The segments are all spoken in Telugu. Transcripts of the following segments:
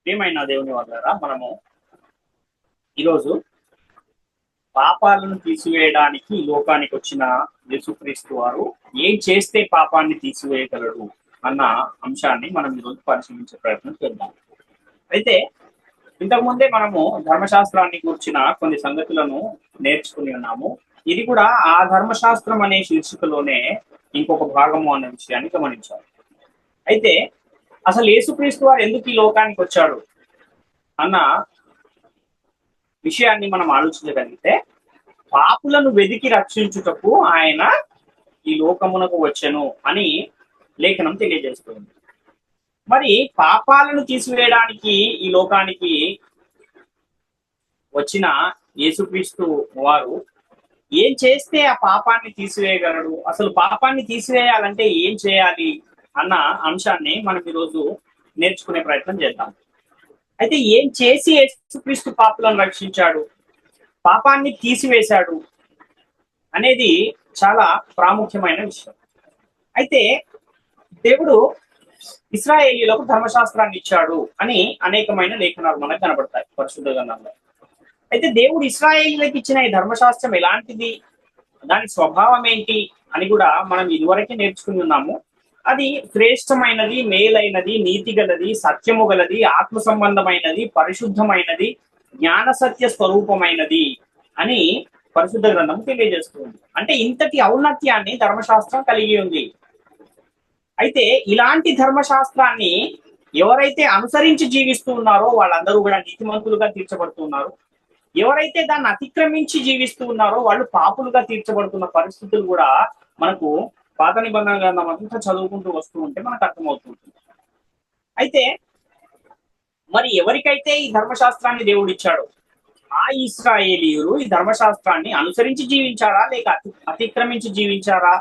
ప్రియమైన దేవుని వల్ల మనము ఈరోజు పాపాలను తీసివేయడానికి ఈ లోకానికి వచ్చిన యేసుక్రీస్తు వారు ఏం చేస్తే పాపాన్ని తీసివేయగలడు అన్న అంశాన్ని మనం ఈరోజు పరిశీలించే ప్రయత్నం చేద్దాం. అయితే ఇంతకుముందే మనము ధర్మశాస్త్రాన్ని కూర్చిన కొన్ని సంగతులను నేర్చుకుని ఉన్నాము. ఇది కూడా ఆ ధర్మశాస్త్రం అనే శీర్షికలోనే ఇంకొక భాగము అనే విషయాన్ని గమనించాలి. అయితే అసలు యేసుక్రీస్తు వారు ఎందుకు ఈ లోకానికి వచ్చాడు అన్న విషయాన్ని మనం ఆలోచించగలిగితే, పాపులను వెదికి రక్షించుటకు ఆయన ఈ లోకమునకు వచ్చెను అని లేఖనం తెలియజేస్తుంది. మరి పాపాలను తీసివేయడానికి ఈ లోకానికి వచ్చిన యేసుక్రీస్తు వారు ఏం చేస్తే ఆ పాపాన్ని తీసివేయగలడు, అసలు పాపాన్ని తీసివేయాలంటే ఏం చేయాలి అన్న అంశాన్ని మనం ఈరోజు నేర్చుకునే ప్రయత్నం చేద్దాం. అయితే ఏం చేసి యేసుక్రీస్తు పాపులను రక్షించాడు, పాపాన్ని తీసివేశాడు అనేది చాలా ప్రాముఖ్యమైన విషయం. అయితే దేవుడు ఇశ్రాయేలీయులకు ధర్మశాస్త్రాన్ని ఇచ్చాడు అని అనేకమైన లేఖనాలు మనకు కనబడతాయి పరిశుద్ధ గ్రంథంలో. అయితే దేవుడు ఇశ్రాయేలీయులకు ఇచ్చిన ఈ ధర్మశాస్త్రం ఎలాంటిది, దాని స్వభావం ఏంటి అని కూడా మనం ఇదివరకే నేర్చుకుని ఉన్నాము. అది శ్రేష్టమైనది, మేలైనది, నీతి గలది, సత్యము గలది, ఆత్మ సంబంధమైనది, పరిశుద్ధమైనది, జ్ఞాన సత్య స్వరూపమైనది అని పరిశుద్ధ గ్రంథం తెలియజేస్తుంది. అంటే ఇంతటి ఔన్నత్యాన్ని ధర్మశాస్త్రం కలిగి ఉంది. అయితే ఇలాంటి ధర్మశాస్త్రాన్ని ఎవరైతే అనుసరించి జీవిస్తూ ఉన్నారో వాళ్ళందరూ కూడా నీతిమంతులుగా తీర్చబడుతున్నారు. ఎవరైతే దాన్ని అతిక్రమించి జీవిస్తూ ఉన్నారో వాళ్ళు పాపులుగా తీర్చబడుతున్న పరిస్థితులు కూడా మనకు పాత నిబంధన గ్రంథం అంతా చదువుకుంటూ వస్తూ ఉంటే మనకు అర్థమవుతుంటుంది. అయితే మరి ఎవరికైతే ఈ ధర్మశాస్త్రాన్ని దేవుడు ఇచ్చాడో ఆ ఇశ్రాయేలీయులు ఈ ధర్మశాస్త్రాన్ని అనుసరించి జీవించారా లేక అతిక్రమించి జీవించారా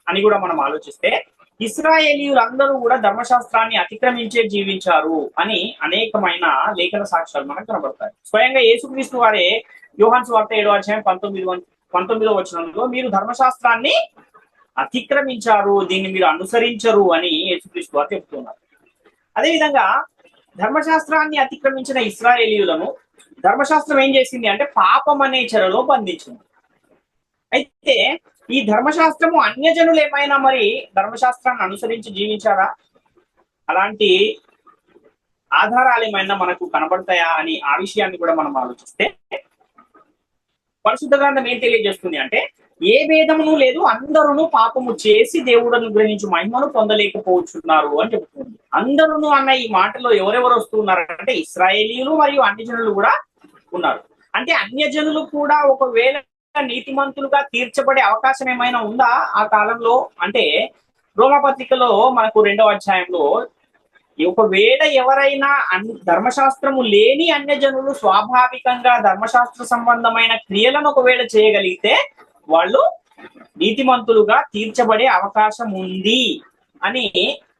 అని కూడా మనం ఆలోచిస్తే, ఇశ్రాయేలీయులందరూ కూడా ధర్మశాస్త్రాన్ని అతిక్రమించే జీవించారు అని అనేకమైన లేఖన సాక్ష్యాలు మనకు కనబడతాయి. స్వయంగా యేసుక్రీస్తు వారే యోహాను సువార్త 7వ అధ్యాయం 19వ వచనంలో మీరు ధర్మశాస్త్రాన్ని అతిక్రమించారు, దీన్ని మీరు అనుసరించరు అని యేసుక్రీస్తు వారు చెప్తున్నారు. అదేవిధంగా ధర్మశాస్త్రాన్ని అతిక్రమించిన ఇశ్రాయేలీయులను ధర్మశాస్త్రం ఏం చేసింది అంటే పాపం అనే చెరలో బంధించింది. అయితే ఈ ధర్మశాస్త్రము అన్యజనులు ఏమైనా మరి ధర్మశాస్త్రాన్ని అనుసరించి జీవించారా, అలాంటి ఆధారాలు ఏమైనా మనకు కనబడతాయా అని ఆ విషయాన్ని కూడా మనం ఆలోచిస్తే, పరిశుద్ధ గ్రంథం ఏం తెలియజేస్తుంది అంటే ఏ భేదమును లేదు, అందరూ పాపము చేసి దేవుడు అనుగ్రహించి మహిమను పొందలేకపోతున్నారు అని చెబుతుంది. అందరూ అన్న ఈ మాటలో ఎవరెవరు వస్తున్నారు అంటే ఇశ్రాయేలీయులు మరియు అన్యజనులు కూడా ఉన్నారు. అంటే అన్యజనులు కూడా ఒకవేళ నీతిమంతులుగా తీర్చబడే అవకాశం ఏమైనా ఉందా ఆ కాలంలో అంటే, రోమపత్రికలో మనకు 2వ అధ్యాయంలో ఒకవేళ ఎవరైనా ధర్మశాస్త్రము లేని అన్యజనులు స్వాభావికంగా ధర్మశాస్త్ర సంబంధమైన క్రియలను ఒకవేళ చేయగలిగితే వాళ్ళు నీతిమంతులుగా తీర్చబడే అవకాశం ఉంది అని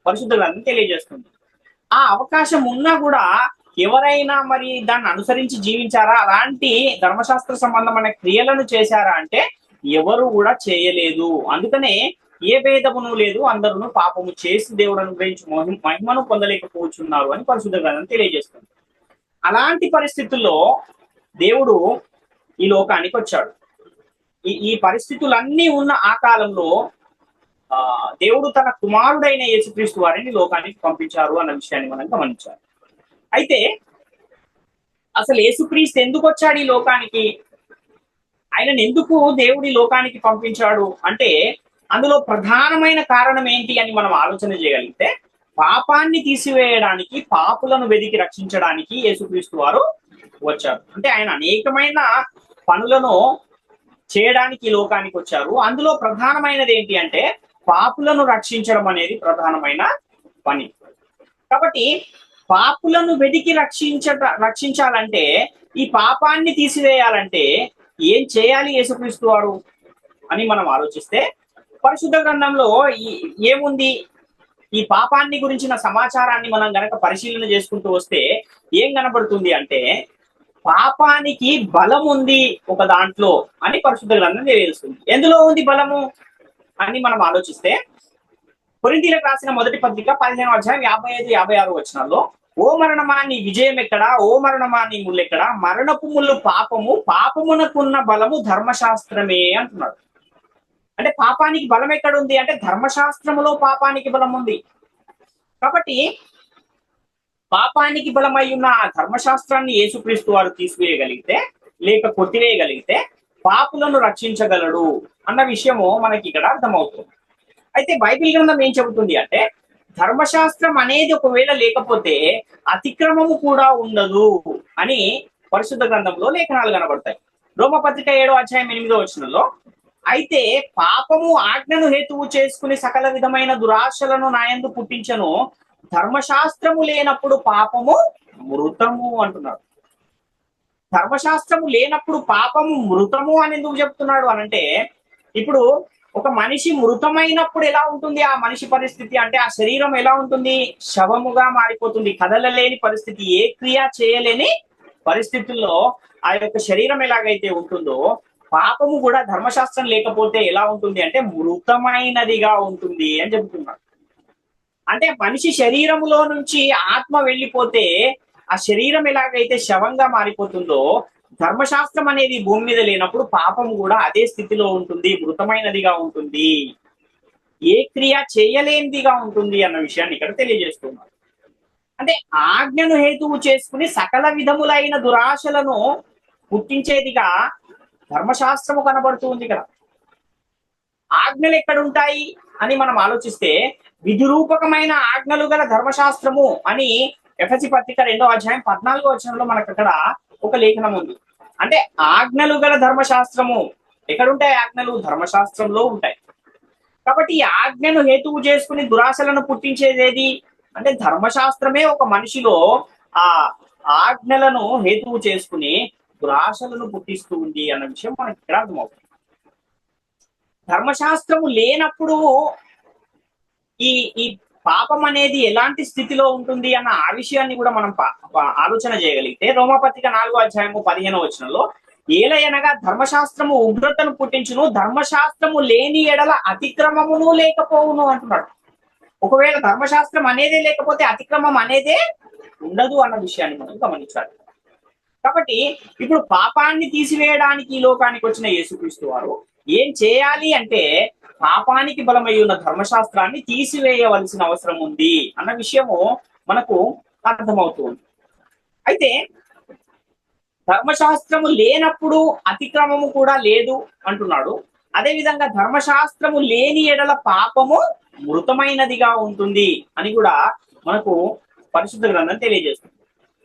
పరిశుద్ధ గ్రంథం తెలియజేస్తుంది. ఆ అవకాశం ఉన్నా కూడా ఎవరైనా మరి దాన్ని అనుసరించి జీవించారా, అలాంటి ధర్మశాస్త్ర సంబంధమైన క్రియలను చేశారా అంటే ఎవరు కూడా చేయలేదు. అందుకనే ఏ భేదమును లేదు, అందరూ పాపము చేసి దేవుడు అనుగ్రహించి మహిమను పొందలేకపోతున్నారు అని పరిశుద్ధ గ్రంథం తెలియజేస్తుంది. అలాంటి పరిస్థితుల్లో దేవుడు ఈ లోకానికి వచ్చాడు. ఈ పరిస్థితులన్నీ ఉన్న ఆ కాలంలో దేవుడు తన కుమారుడైన యేసుక్రీస్తు వారిని లోకానికి పంపించారు అన్న విషయాన్ని మనం గమనించాలి. అయితే అసలు యేసుక్రీస్తు ఎందుకు వచ్చాడు ఈ లోకానికి, ఆయనను ఎందుకు దేవుడి లోకానికి పంపించాడు అంటే అందులో ప్రధానమైన కారణం ఏంటి అని మనం ఆలోచన చేయగలిగితే, పాపాన్ని తీసివేయడానికి, పాపులను వెదికి రక్షించడానికి యేసుక్రీస్తు వారు వచ్చారు. అంటే ఆయన అనేకమైన పనులను చేయడానికి ఈ లోకానికి వచ్చారు. అందులో ప్రధానమైనది ఏంటి అంటే పాపులను రక్షించడం అనేది ప్రధానమైన పని. కాబట్టి పాపులను వెదికి రక్షించాలంటే, ఈ పాపాన్ని తీసివేయాలంటే ఏం చేయాలి యేసుక్రీస్తు వారు అని మనం ఆలోచిస్తే, పరిశుద్ధ గ్రంథంలో ఏముంది, ఈ పాపాన్ని గురించిన సమాచారాన్ని మనం గనక పరిశీలన చేసుకుంటూ వస్తే ఏం కనబడుతుంది అంటే పాపానికి బలం ఉంది ఒక దాంట్లో అని పరిశుద్ధ గ్రంథం తెలియజేస్తుంది. ఎందులో ఉంది బలము అని మనం ఆలోచిస్తే, కొరింథీయులకు రాసిన మొదటి పత్రిక 15వ అధ్యాయం 55-56 వచనాల్లో ఓ మరణమా నీ విజయం ఎక్కడా, ఓ మరణమా నీ ముళ్ళు ఎక్కడా, మరణపు ముళ్ళు పాపము, పాపమునకున్న బలము ధర్మశాస్త్రమే అంటున్నాడు. అంటే పాపానికి బలం ఎక్కడ ఉంది అంటే ధర్మశాస్త్రములో పాపానికి బలం ఉంది. కాబట్టి పాపానికి బలమై ఉన్న ఆ ధర్మశాస్త్రాన్ని యేసుక్రీస్తు వారు తీసివేయగలిగితే లేక కొట్టివేయగలిగితే పాపులను రక్షించగలడు అన్న విషయము మనకి ఇక్కడ అర్థమవుతుంది. అయితే బైబిల్ గ్రంథం ఏం చెబుతుంది అంటే ధర్మశాస్త్రం అనేది ఒకవేళ లేకపోతే అతిక్రమము కూడా ఉండదు అని పరిశుద్ధ గ్రంథంలో లేఖనాలు కనబడతాయి. రోమపత్రిక 7:8 అయితే పాపము ఆజ్ఞను హేతువు చేసుకుని సకల విధమైన దురాశలను నాయందు పుట్టించను, ధర్మశాస్త్రము లేనప్పుడు పాపము మృతము అంటున్నాడు. ధర్మశాస్త్రము లేనప్పుడు పాపము మృతము అని ఎందుకు చెప్తున్నాడు అనంటే ఇప్పుడు ఒక మనిషి మృతమైనప్పుడు ఎలా ఉంటుంది ఆ మనిషి పరిస్థితి అంటే ఆ శరీరం ఎలా ఉంటుంది, శవముగా మారిపోతుంది, కదలలేని పరిస్థితి, ఏ క్రియ చేయలేని పరిస్థితుల్లో ఆ యొక్క శరీరం ఎలాగైతే ఉంటుందో పాపము కూడా ధర్మశాస్త్రం లేకపోతే ఎలా ఉంటుంది అంటే మృతమైనదిగా ఉంటుంది అని చెబుతున్నాడు. అంటే మనిషి శరీరములో నుంచి ఆత్మ వెళ్ళిపోతే ఆ శరీరం ఎలాగైతే శవంగా మారిపోతుందో ధర్మశాస్త్రం అనేది భూమి మీద లేనప్పుడు పాపం కూడా అదే స్థితిలో ఉంటుంది, మృతమైనదిగా ఉంటుంది, ఏ క్రియ చేయలేనిదిగా ఉంటుంది అన్న విషయాన్ని ఇక్కడ తెలియజేస్తున్నారు. అంటే ఆజ్ఞను హేతువు చేసుకుని సకల విధములైన దురాశలను పుట్టించేదిగా ధర్మశాస్త్రము కనబడుతూ ఉంది కదా. ఆజ్ఞలు ఎక్కడుంటాయి అని మనం ఆలోచిస్తే విధిరూపకమైన ఆజ్ఞలు గల ధర్మశాస్త్రము అని ఎఫెసీ పత్రిక 2:14 మనకు అక్కడ ఒక లేఖనం ఉంది. అంటే ఆజ్ఞలు గల ధర్మశాస్త్రము ఎక్కడుంటాయి, ఆజ్ఞలు ధర్మశాస్త్రంలో ఉంటాయి. కాబట్టి ఈ ఆజ్ఞను హేతువు చేసుకుని దురాశలను పుట్టించేదేది అంటే ధర్మశాస్త్రమే ఒక మనిషిలో ఆ ఆజ్ఞలను హేతువు చేసుకుని దురాశలను పుట్టిస్తూ ఉంది అన్న విషయం మనకి ఇక్కడ అర్థమవుతుంది. ధర్మశాస్త్రము లేనప్పుడు ఈ ఈ పాపం అనేది ఎలాంటి స్థితిలో ఉంటుంది అన్న ఆ విషయాన్ని కూడా మనం ఆలోచన చేయగలిగితే రోమపత్రిక 4:15 ఏలయనగా ధర్మశాస్త్రము ఉగ్రతను పుట్టించును, ధర్మశాస్త్రము లేని ఎడల అతిక్రమమును లేకపోవును అంటున్నాడు. ఒకవేళ ధర్మశాస్త్రం అనేదే లేకపోతే అతిక్రమం అనేదే ఉండదు అన్న విషయాన్ని మనం గమనించాలి. కాబట్టి ఇప్పుడు పాపాన్ని తీసివేయడానికి ఈ లోకానికి వచ్చిన యేసుక్రీస్తు వారు ఏం చేయాలి అంటే పాపానికి బలమై ఉన్న ధర్మశాస్త్రాన్ని తీసివేయవలసిన అవసరం ఉంది అన్న విషయము మనకు అర్థమవుతుంది. అయితే ధర్మశాస్త్రము లేనప్పుడు అతిక్రమము కూడా లేదు అంటున్నాడు. అదేవిధంగా ధర్మశాస్త్రము లేని ఎడల పాపము మృతమైనదిగా ఉంటుంది అని కూడా మనకు పరిశుద్ధ గ్రంథం తెలియజేస్తుంది.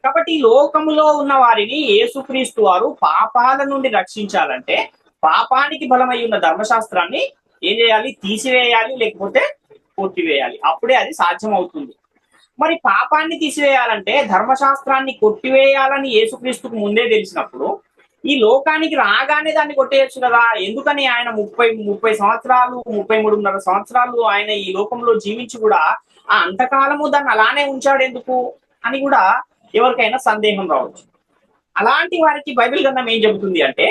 కాబట్టి ఈ లోకములో ఉన్న వారిని యేసుక్రీస్తు వారు పాపాల నుండి రక్షించాలంటే పాపానికి బలమై ఉన్న ధర్మశాస్త్రాన్ని ఏం చేయాలి, తీసివేయాలి, లేకపోతే కొట్టివేయాలి. అప్పుడే అది సాధ్యం అవుతుంది. మరి పాపాన్ని తీసివేయాలంటే ధర్మశాస్త్రాన్ని కొట్టివేయాలని యేసుక్రీస్తుకు ముందే తెలిసినప్పుడు ఈ లోకానికి రాగానే దాన్ని కొట్టేయచ్చు కదా. ఎందుకని ఆయన 30 సంవత్సరాలు 33.5 సంవత్సరాలు ఆయన ఈ లోకంలో జీవించి కూడా ఆ అంతకాలము దాన్ని అలానే ఉంచాడు ఎందుకు అని కూడా ఎవరికైనా సందేహం రావచ్చు. అలాంటి వారికి బైబిల్ గ్రంథం ఏం చెబుతుంది అంటే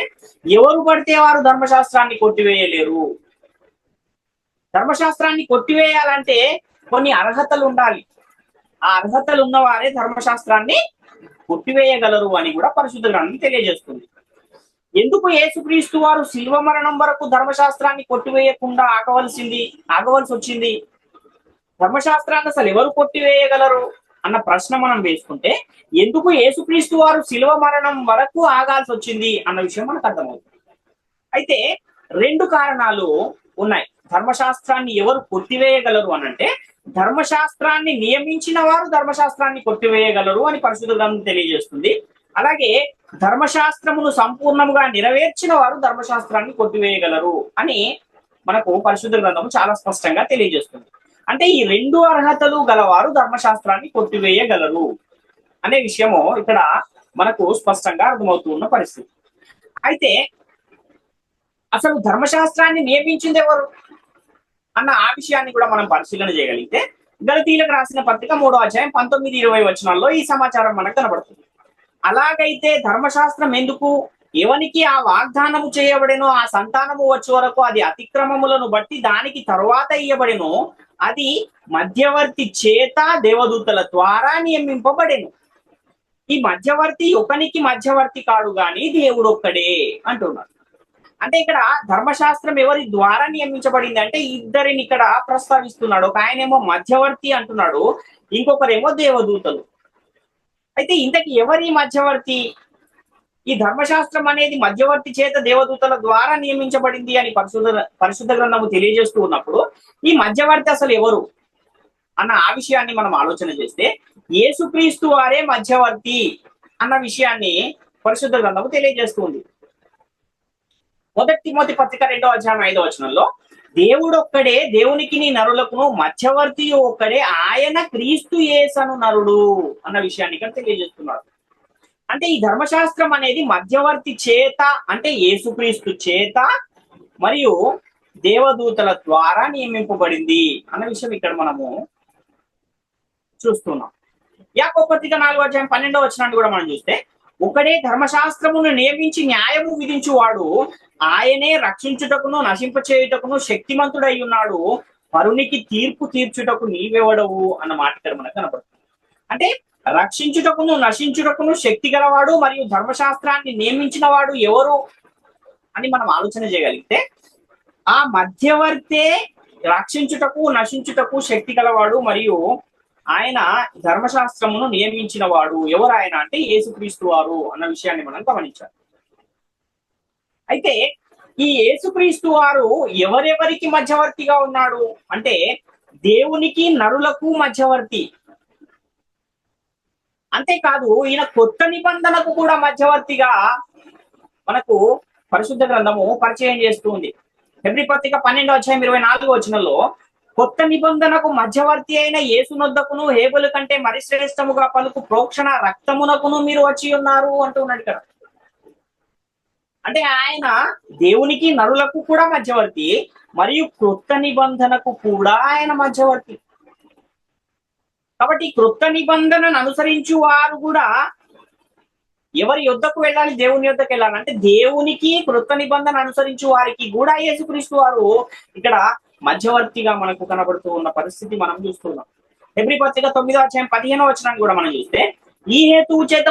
ఎవరు పడితే వారు ధర్మశాస్త్రాన్ని కొట్టివేయలేరు. ధర్మశాస్త్రాన్ని కొట్టివేయాలంటే కొన్ని అర్హతలు ఉండాలి. ఆ అర్హతలు ఉన్నవారే ధర్మశాస్త్రాన్ని కొట్టివేయగలరు అని కూడా పరిశుద్ధ గ్రంథం తెలియజేస్తుంది. ఎందుకు యేసుక్రీస్తు వారు శిల్వ మరణం వరకు ధర్మశాస్త్రాన్ని కొట్టివేయకుండా ఆగవలసి వచ్చింది? ధర్మశాస్త్రాన్ని అసలు ఎవరు కొట్టివేయగలరు అన్న ప్రశ్న మనం వేసుకుంటే ఎందుకు యేసుక్రీస్తు వారు శిల్వ మరణం వరకు ఆగాల్సి వచ్చింది అన్న విషయం మనకు అర్థమవుతుంది. అయితే 2 కారణాలు ఉన్నాయి. ధర్మశాస్త్రాన్ని ఎవరు కొట్టివేయగలరు అనంటే ధర్మశాస్త్రాన్ని నియమించిన వారు ధర్మశాస్త్రాన్ని కొట్టివేయగలరు అని పరిశుద్ధ గ్రంథం తెలియజేస్తుంది. అలాగే ధర్మశాస్త్రమును సంపూర్ణంగా నెరవేర్చిన వారు ధర్మశాస్త్రాన్ని కొట్టివేయగలరు అని మనకు పరిశుద్ధ గ్రంథం చాలా స్పష్టంగా తెలియజేస్తుంది. అంటే ఈ 2 అర్హతలు గలవారు ధర్మశాస్త్రాన్ని కొట్టివేయగలరు అనే విషయము ఇక్కడ మనకు స్పష్టంగా అర్థమవుతున్న పరిస్థితి. అయితే అసలు ధర్మశాస్త్రాన్ని నియమించింది ఎవరు అన్న ఆ విషయాన్ని కూడా మనం పరిశీలన చేయగలిగితే గలతీయులకు రాసిన పత్రిక 3:19-20 ఈ సమాచారం మనకు కనబడుతుంది. అలాగైతే ధర్మశాస్త్రం ఎందుకు? ఎవనికి ఆ వాగ్దానము చేయబడినో ఆ సంతానము వచ్చే వరకు అది అతిక్రమములను బట్టి దానికి తరువాత ఇయ్యబడినో అది మధ్యవర్తి చేత దేవదూతల ద్వారా నియమింపబడెను. ఈ మధ్యవర్తి ఒకనికి మధ్యవర్తి కాడు గాని దేవుడు ఒక్కడే అంటున్నాడు. అంటే ఇక్కడ ధర్మశాస్త్రం ఎవరి ద్వారా నియమించబడింది అంటే ఇద్దరిని ఇక్కడ ప్రస్తావిస్తున్నాడు. ఒక ఆయనేమో మధ్యవర్తి అంటున్నాడు, ఇంకొకరేమో దేవదూతలు. అయితే ఇంతకి ఎవరి మధ్యవర్తి? ఈ ధర్మశాస్త్రం అనేది మధ్యవర్తి చేత దేవదూతల ద్వారా నియమించబడింది అని పరిశుద్ధ గ్రంథము తెలియజేస్తూ ఉన్నప్పుడు ఈ మధ్యవర్తి అసలు ఎవరు అన్న ఆ విషయాన్ని మనం ఆలోచన చేస్తే యేసుక్రీస్తు వారే మధ్యవర్తి అన్న విషయాన్ని పరిశుద్ధ గ్రంథము తెలియజేస్తుంది. 1 తిమోతి పత్రిక 2వ అధ్యాయం 5వ వచనంలో దేవుడు ఒక్కడే, దేవునికి నీ నరులకును మధ్యవర్తి ఒక్కడే, ఆయన క్రీస్తు యేసను నరుడు అన్న విషయాన్ని ఇక్కడ తెలియజేస్తున్నాడు. అంటే ఈ ధర్మశాస్త్రం అనేది మధ్యవర్తి చేత అంటే యేసుక్రీస్తు చేత మరియు దేవదూతల ద్వారా నియమింపబడింది అన్న విషయం ఇక్కడ మనము చూస్తున్నాం. యాకోబు పత్రిక 4వ అధ్యాయం 12వ వచనాన్ని కూడా మనం చూస్తే ఒకడే ధర్మశాస్త్రమును నియమించి న్యాయము విధించువాడు, ఆయనే రక్షించుటకును నశింపచేయుటకును శక్తిమంతుడై ఉన్నాడు, పరునికి తీర్పు తీర్చుటకు నీవెవడవు అన్న మాట ఇక్కడ మనకు కనబడుతుంది. అంటే రక్షించుటకును నశించుటకును శక్తి గలవాడు మరియు ధర్మశాస్త్రాన్ని నియమించిన వాడు ఎవరు అని మనం ఆలోచన చేయగలిగితే ఆ మధ్యవర్తే రక్షించుటకు నశించుటకు శక్తి గలవాడు మరియు ఆయన ధర్మశాస్త్రమును నియమించిన వాడు. ఎవరు ఆయన అంటే యేసుక్రీస్తు వారు అన్న విషయాన్ని మనం గమనించాలి. అయితే ఈ యేసుక్రీస్తు వారు ఎవరెవరికి మధ్యవర్తిగా ఉన్నాడు అంటే దేవునికి నరులకు మధ్యవర్తి. అంతేకాదు ఈయన కొత్త నిబంధనకు కూడా మధ్యవర్తిగా మనకు పరిశుద్ధ గ్రంథము పరిచయం చేస్తుంది. హెబ్రీ పత్రిక 12వ అధ్యాయం 24వ వచనంలో కొత్త నిబంధనకు మధ్యవర్తి అయిన యేసునొద్దకును హేబెలు కంటే మరి శ్రేష్టముగా పలుకు ప్రోక్షణ రక్తమునకును మీరు వచ్చి ఉన్నారు అంటున్నాడు ఇక్కడ. అంటే ఆయన దేవునికి నరులకు కూడా మధ్యవర్తి మరియు క్రొత్త నిబంధనకు కూడా ఆయన మధ్యవర్తి. కాబట్టి క్రొత్త నిబంధనను అనుసరించు వారు కూడా ఎవరి యొద్దకు వెళ్ళాలి? దేవుని యొద్దకు వెళ్ళాలి. అంటే దేవునికి క్రొత్త నిబంధన అనుసరించు వారికి కూడా యేసుక్రీస్తు వారు ఇక్కడ మధ్యవర్తిగా మనకు కనబడుతూ ఉన్న పరిస్థితి మనం చూస్తున్నాం. హెబ్రీ పత్రిక 9వ అధ్యాయం 15వ వచనాన్ని కూడా మనం చూస్తే ఈ హేతువు చేత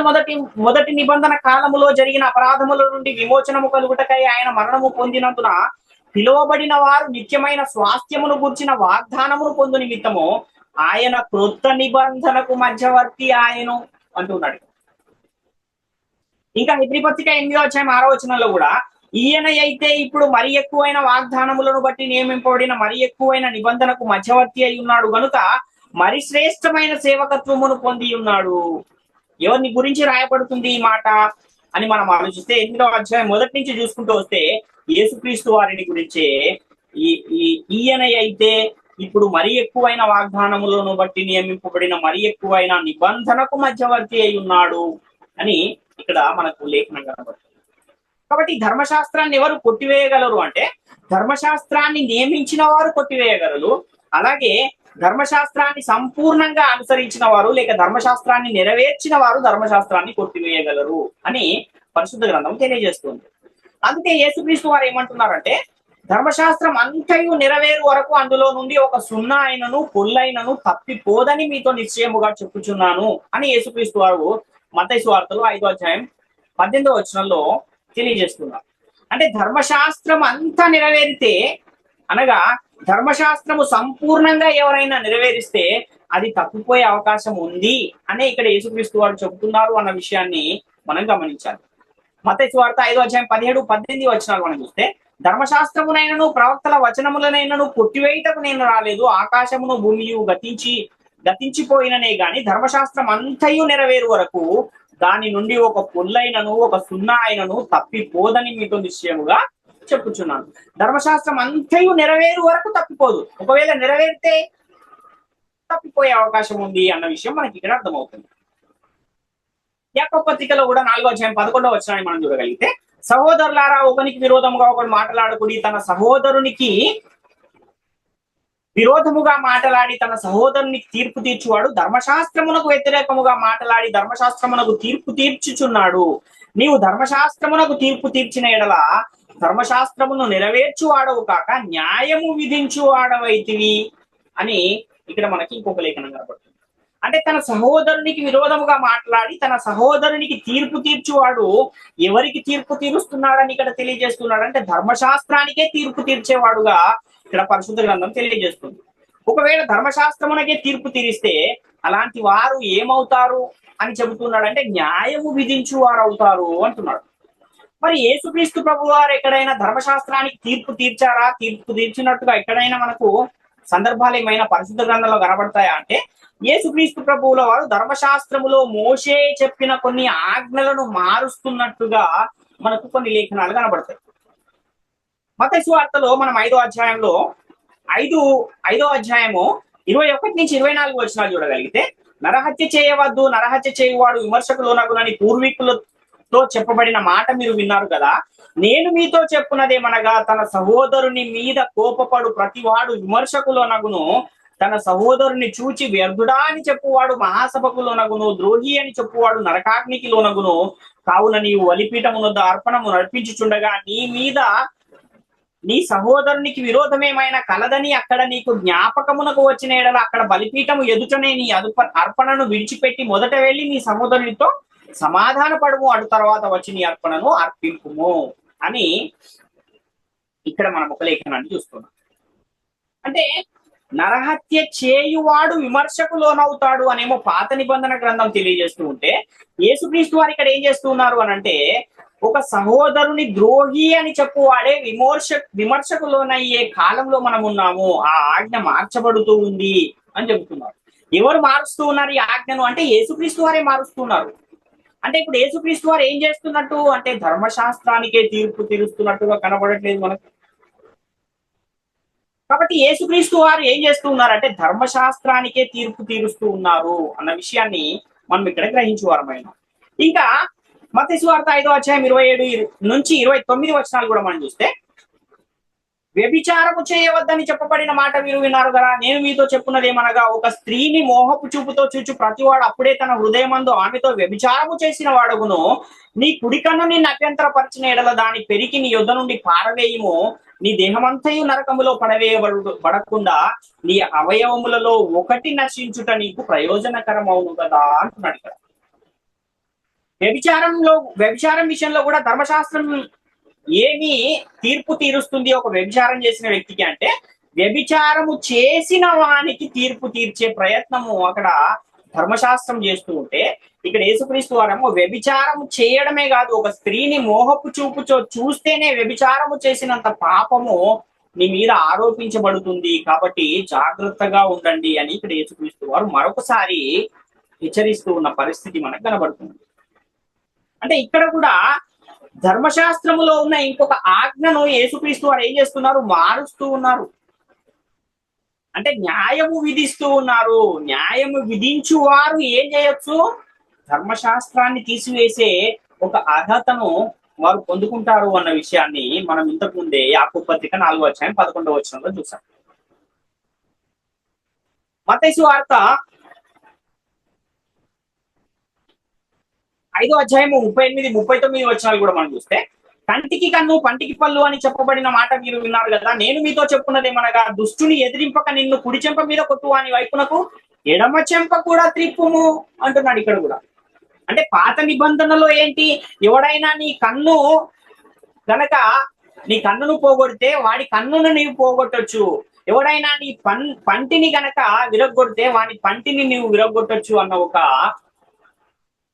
మొదటి నిబంధన కాలములో జరిగిన అపరాధముల నుండి విమోచనము కలుగుటకై ఆయన మరణము పొందినందున పిలువబడిన వారు నిత్యమైన స్వాస్థ్యమును గుర్చిన వాగ్దానమును పొందు నిమిత్తము ఆయన క్రొత్త నిబంధనకు మధ్యవర్తి ఆయను అంటున్నాడు. ఇంకా హెబ్రీ పత్రిక 8వ అధ్యాయం 6వ వచనంలో కూడా ఈయన అయితే ఇప్పుడు మరి ఎక్కువైన వాగ్దానములను బట్టి నియమింపబడిన మరి ఎక్కువైన నిబంధనకు మధ్యవర్తి అయి ఉన్నాడు గనుక మరి శ్రేష్టమైన సేవకత్వమును పొంది ఉన్నాడు. ఎవరిని గురించి రాయబడుతుంది ఈ మాట అని మనం ఆలోచిస్తే 8వ అధ్యాయం మొదటి నుంచి చూసుకుంటూ వస్తే యేసుక్రీస్తు వారిని గురించే ఈయన అయితే ఇప్పుడు మరి ఎక్కువైన వాగ్దానములను బట్టి నియమింపబడిన మరి ఎక్కువైన నిబంధనకు మధ్యవర్తి అయి ఉన్నాడు అని ఇక్కడ మనకు లేఖనం కనబడుతుంది. కాబట్టి ధర్మశాస్త్రాన్ని ఎవరు కొట్టివేయగలరు అంటే ధర్మశాస్త్రాన్ని నియమించిన వారు కొట్టివేయగలరు. అలాగే ధర్మశాస్త్రాన్ని సంపూర్ణంగా అనుసరించిన వారు లేక ధర్మశాస్త్రాన్ని నెరవేర్చిన వారు ధర్మశాస్త్రాన్ని కొట్టివేయగలరు అని పరిశుద్ధ గ్రంథం తెలియజేస్తుంది. అందుకే యేసుక్రీస్తు వారు ఏమంటున్నారంటే ధర్మశాస్త్రం అంతయు నెరవేరు వరకు అందులో నుండి ఒక సున్నా అయినను పొల్లైనను తప్పిపోదని మీతో నిశ్చయముగా చెప్పుచున్నాను అని యేసుక్రీస్తు వారు మత్తయి సువార్తలో 5వ అధ్యాయం 18వ వచనంలో తెలియజేస్తున్నారు. అంటే ధర్మశాస్త్రం అంతా నెరవేరితే అనగా ధర్మశాస్త్రము సంపూర్ణంగా ఎవరైనా నెరవేరిస్తే అది తప్పిపోయే అవకాశం ఉంది అనే ఇక్కడ యేసుక్రీస్తు వారు చెబుతున్నారు అన్న విషయాన్ని మనం గమనించాలి. మత్తయి సువార్త 5వ అధ్యాయం 17, 18 వచనాలు మనం చూస్తే ధర్మశాస్త్రమునైనను ప్రవక్తల వచనములనైనను కొట్టివేయటకు నేను రాలేదు, ఆకాశమును భూమియు గతించిపోయిననే గాని ధర్మశాస్త్రం అంతయు నెరవేరు వరకు దాని నుండి ఒక పొల్లైనను ఒక సున్నా అయినను తప్పిపోదని మీతో నిశ్చయముగా చెప్పుచున్నాను. ధర్మశాస్త్రం అంతయు నెరవేరు వరకు తప్పిపోదు. ఒకవేళ నెరవేరితే తప్పిపోయే అవకాశం ఉంది అన్న విషయం మనకి ఇక్కడ అర్థమవుతుంది. యాకోబు పత్రికలో కూడా 4వ అధ్యాయం 11వ వచనాన్ని మనం చూడగలిగితే సహోదరులారా ఒకనికి విరోధముగా ఒకడు మాట్లాడకుడి, తన సహోదరునికి విరోధముగా మాట్లాడి తన సహోదరునికి తీర్పు తీర్చువాడు ధర్మశాస్త్రమునకు వ్యతిరేకముగా మాట్లాడి ధర్మశాస్త్రమునకు తీర్పు తీర్చుచున్నాడు. నీవు ధర్మశాస్త్రమునకు తీర్పు తీర్చిన ఎడల ధర్మశాస్త్రమును నెరవేర్చువాడవు కాక న్యాయము విధించువాడవైతివి అని ఇక్కడ మనకి ఇంకొక లేఖనం కనబడుతుంది. అంటే తన సహోదరునికి విరోధముగా మాట్లాడి తన సహోదరునికి తీర్పు తీర్చువాడు ఎవరికి తీర్పు తీరుస్తున్నాడని ఇక్కడ తెలియజేస్తున్నాడు. అంటే ధర్మశాస్త్రానికే తీర్పు తీర్చేవాడుగా ఇక్కడ పరిశుద్ధ గ్రంథం తెలియజేస్తుంది. ఒకవేళ ధర్మశాస్త్రమునకే తీర్పు తీరిస్తే అలాంటి వారు ఏమవుతారు అని చెబుతున్నాడు. అంటే న్యాయము విధించు వారు అవుతారు అంటున్నాడు. మరి యేసుక్రీస్తు ప్రభు వారు ఎక్కడైనా ధర్మశాస్త్రానికి తీర్పు తీర్చారా? తీర్పు తీర్చినట్టుగా ఎక్కడైనా మనకు సందర్భాలు ఏమైనా పరిశుద్ధ గ్రంథంలో కనబడతాయా అంటే యేసుక్రీస్తు ప్రభువుల వారు ధర్మశాస్త్రములో మోషే చెప్పిన కొన్ని ఆజ్ఞలను మారుస్తున్నట్టుగా మనకు కొన్ని లేఖనాలు కనబడతాయి. మత్తయి సువార్తలో మనం 5వ అధ్యాయంలో 5వ అధ్యాయము 21-24 వచనాలు చూడగలిగితే, నరహత్య చేయవద్దు, నరహత్య చేయువాడు విమర్శకు లోనగునని పూర్వీకులతో చెప్పబడిన మాట మీరు విన్నారు కదా. నేను మీతో చెప్పున్నదేమనగా తన సహోదరుని మీద కోపపడు ప్రతివాడు విమర్శకు లోనగును, తన సహోదరుని చూచి వ్యర్థుడా అని చెప్పువాడు మహాసభకు లోనగును, ద్రోహి అని చెప్పువాడు నరకాగ్నికి లోనగును. కావున నీవు బలిపీఠమునొద్ద అర్పణము నడిపించుచుండగా నీ మీద నీ సహోదరునికి విరోధమేమైనా కలదని అక్కడ నీకు జ్ఞాపకమునకు వచ్చిన ఎడల అక్కడ బలిపీఠము ఎదుటనే నీ అర్పణను విడిచిపెట్టి మొదట వెళ్ళి నీ సహోదరునితో సమాధాన పడుము, అటు తర్వాత వచ్చి నీ అర్పణను అర్పింపుము అని ఇక్కడ మనం ఒక లేఖనాన్ని చూస్తున్నాం. అంటే నరహత్య చేయువాడు విమర్శకు లోనవుతాడు అనేమో పాత నిబంధన గ్రంథం తెలియజేస్తూ ఉంటే, యేసుక్రీస్తు వారు ఇక్కడ ఏం చేస్తూ ఉన్నారు అని అంటే ఒక సహోదరుని ద్రోహి అని చెప్పువాడే విమర్శకు లోనయ్యే కాలంలో మనం ఉన్నాము. ఆ ఆజ్ఞ మార్చబడుతూ ఉంది అని చెబుతున్నారు. ఎవరు మారుస్తూ ఉన్నారు ఈ ఆజ్ఞను అంటే యేసుక్రీస్తు వారే మారుస్తున్నారు. అంటే ఇప్పుడు యేసుక్రీస్తు వారు ఏం చేస్తున్నట్టు అంటే ధర్మశాస్త్రానికే తీర్పు తీరుస్తున్నట్టుగా కనబడట్లేదు మనకు. కాబట్టి యేసుక్రీస్తు వారు ఏం చేస్తూ ఉన్నారు అంటే ధర్మశాస్త్రానికే తీర్పు తీరుస్తూ ఉన్నారు అన్న విషయాన్ని మనం ఇక్కడ గ్రహించువారమైన. ఇంకా మత్తయి సువార్త 5వ అధ్యాయం 27-29 వచనాలు కూడా మనం చూస్తే, వ్యభిచారము చేయవద్దని చెప్పబడిన మాట మీరు విన్నారు కదా. నేను మీతో చెప్పున్నదేమనగా ఒక స్త్రీని మోహపు చూపుతో చూచు ప్రతివాడు అప్పుడే తన హృదయమందు ఆమెతో వ్యభిచారము చేసిన వాడుగును. నీ కుడి కన్ను నిన్ను అభ్యంతరపరిచిన ఎడల దాని పెరికి నీ యొద్ద నుండి పారవేయము. నీ దేహమంతయు నరకములో పడకుండా నీ అవయవములలో ఒకటి నశించుట నీకు ప్రయోజనకరమవును కదా అంటున్నాడు ఇక్కడ. వ్యభిచారం విషయంలో కూడా ధర్మశాస్త్రం ఏమి తీర్పు తీరుస్తుంది ఒక వ్యభిచారం చేసిన వ్యక్తికి అంటే, వ్యభిచారము చేసిన వానికి తీర్పు తీర్చే ప్రయత్నము అక్కడ ధర్మశాస్త్రం చేస్తూ ఉంటే, ఇక్కడ యేసుక్రీస్తు వారేమో వ్యభిచారము చేయడమే కాదు, ఒక స్త్రీని మోహపు చూపుతో చూస్తేనే వ్యభిచారము చేసినంత పాపము నీ మీద ఆరోపించబడుతుంది, కాబట్టి జాగ్రత్తగా ఉండండి అని ఇక్కడ యేసుక్రీస్తు వారు మరొకసారి హెచ్చరిస్తూ ఉన్న పరిస్థితి మనకు కనబడుతుంది. అంటే ఇక్కడ కూడా ధర్మశాస్త్రములో ఉన్న ఇంకొక ఆజ్ఞను యేసుక్రీస్తు వారు ఏం చేస్తున్నారు, మారుస్తూ ఉన్నారు. అంటే న్యాయము విధిస్తూ ఉన్నారు. న్యాయము విధించు వారు ఏం చేయొచ్చు, ధర్మశాస్త్రాన్ని తీసివేసే ఒక అర్హతను వారు పొందుకుంటారు అన్న విషయాన్ని మనం ఇంతకు ముందే యాకోబు పత్రిక 4వ అధ్యాయం 11వ వచనంలో చూసాం. మత్తయి సువార్త 5వ అధ్యాయము 38-39 వచనాలు కూడా మనం చూస్తే, కంటికి కన్ను పంటికి పళ్ళు అని చెప్పబడిన మాట మీరు విన్నారు కదా. నేను మీతో చెప్పున్నదేమనగా దుష్టుని ఎదిరింపక నిన్ను కుడి చెంప మీద కొట్టు అని వైపునకు ఎడమ చెంప కూడా త్రిప్పుము అంటున్నాడు ఇక్కడ కూడా. అంటే పాత నిబంధనలో ఏంటి, ఎవడైనా నీ కన్నును పోగొడితే వాడి కన్నును నీవు పోగొట్టొచ్చు, ఎవడైనా నీ పంటిని గనక విరగొడితే వాడి పంటిని నీవు విరగొట్టొచ్చు అన్న ఒక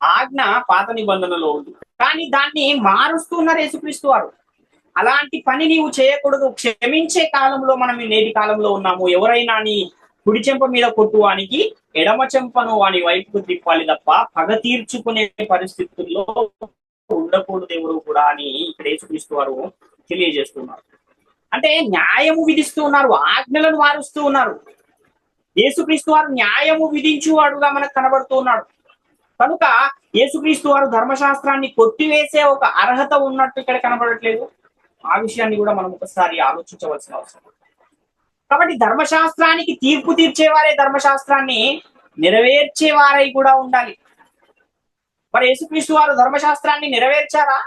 ఆజ్ఞ పాత నిబంధనలో ఉంది. కానీ దాన్ని మారుస్తున్నారు యేసుక్రీస్తు వారు. అలాంటి పని నీవు చేయకూడదు, క్షమించే కాలంలో మనం నేటి కాలంలో ఉన్నాము. ఎవరైనా నీ కుడి చెంప మీద కొట్టువానికి ఎడమ చెంపను వాని వైపుకు తిప్పాలి తప్ప పగ తీర్చుకునే పరిస్థితుల్లో ఉండకూడదు ఎవరు కూడా అని ఇక్కడ యేసుక్రీస్తు వారు తెలియజేస్తున్నారు. అంటే న్యాయము విధిస్తూ ఉన్నారు, ఆజ్ఞలను మారుస్తూ ఉన్నారు. యేసుక్రీస్తు వారు న్యాయము విధించువాడుగా మనకు కనబడుతూ ఉన్నాడు. కనుక యేసుక్రీస్తు వారు ధర్మశాస్త్రాన్ని కొట్టివేసే ఒక అర్హత ఉన్నట్టు ఇక్కడ కనబడట్లేదు. ఆ విషయాన్ని కూడా మనం ఒకసారి ఆలోచించవలసిన అవసరం. కాబట్టి ధర్మశాస్త్రానికి తీర్పు తీర్చేవారే ధర్మశాస్త్రాన్ని నెరవేర్చేవారై కూడా ఉండాలి. మరి యేసుక్రీస్తు వారు ధర్మశాస్త్రాన్ని నెరవేర్చారా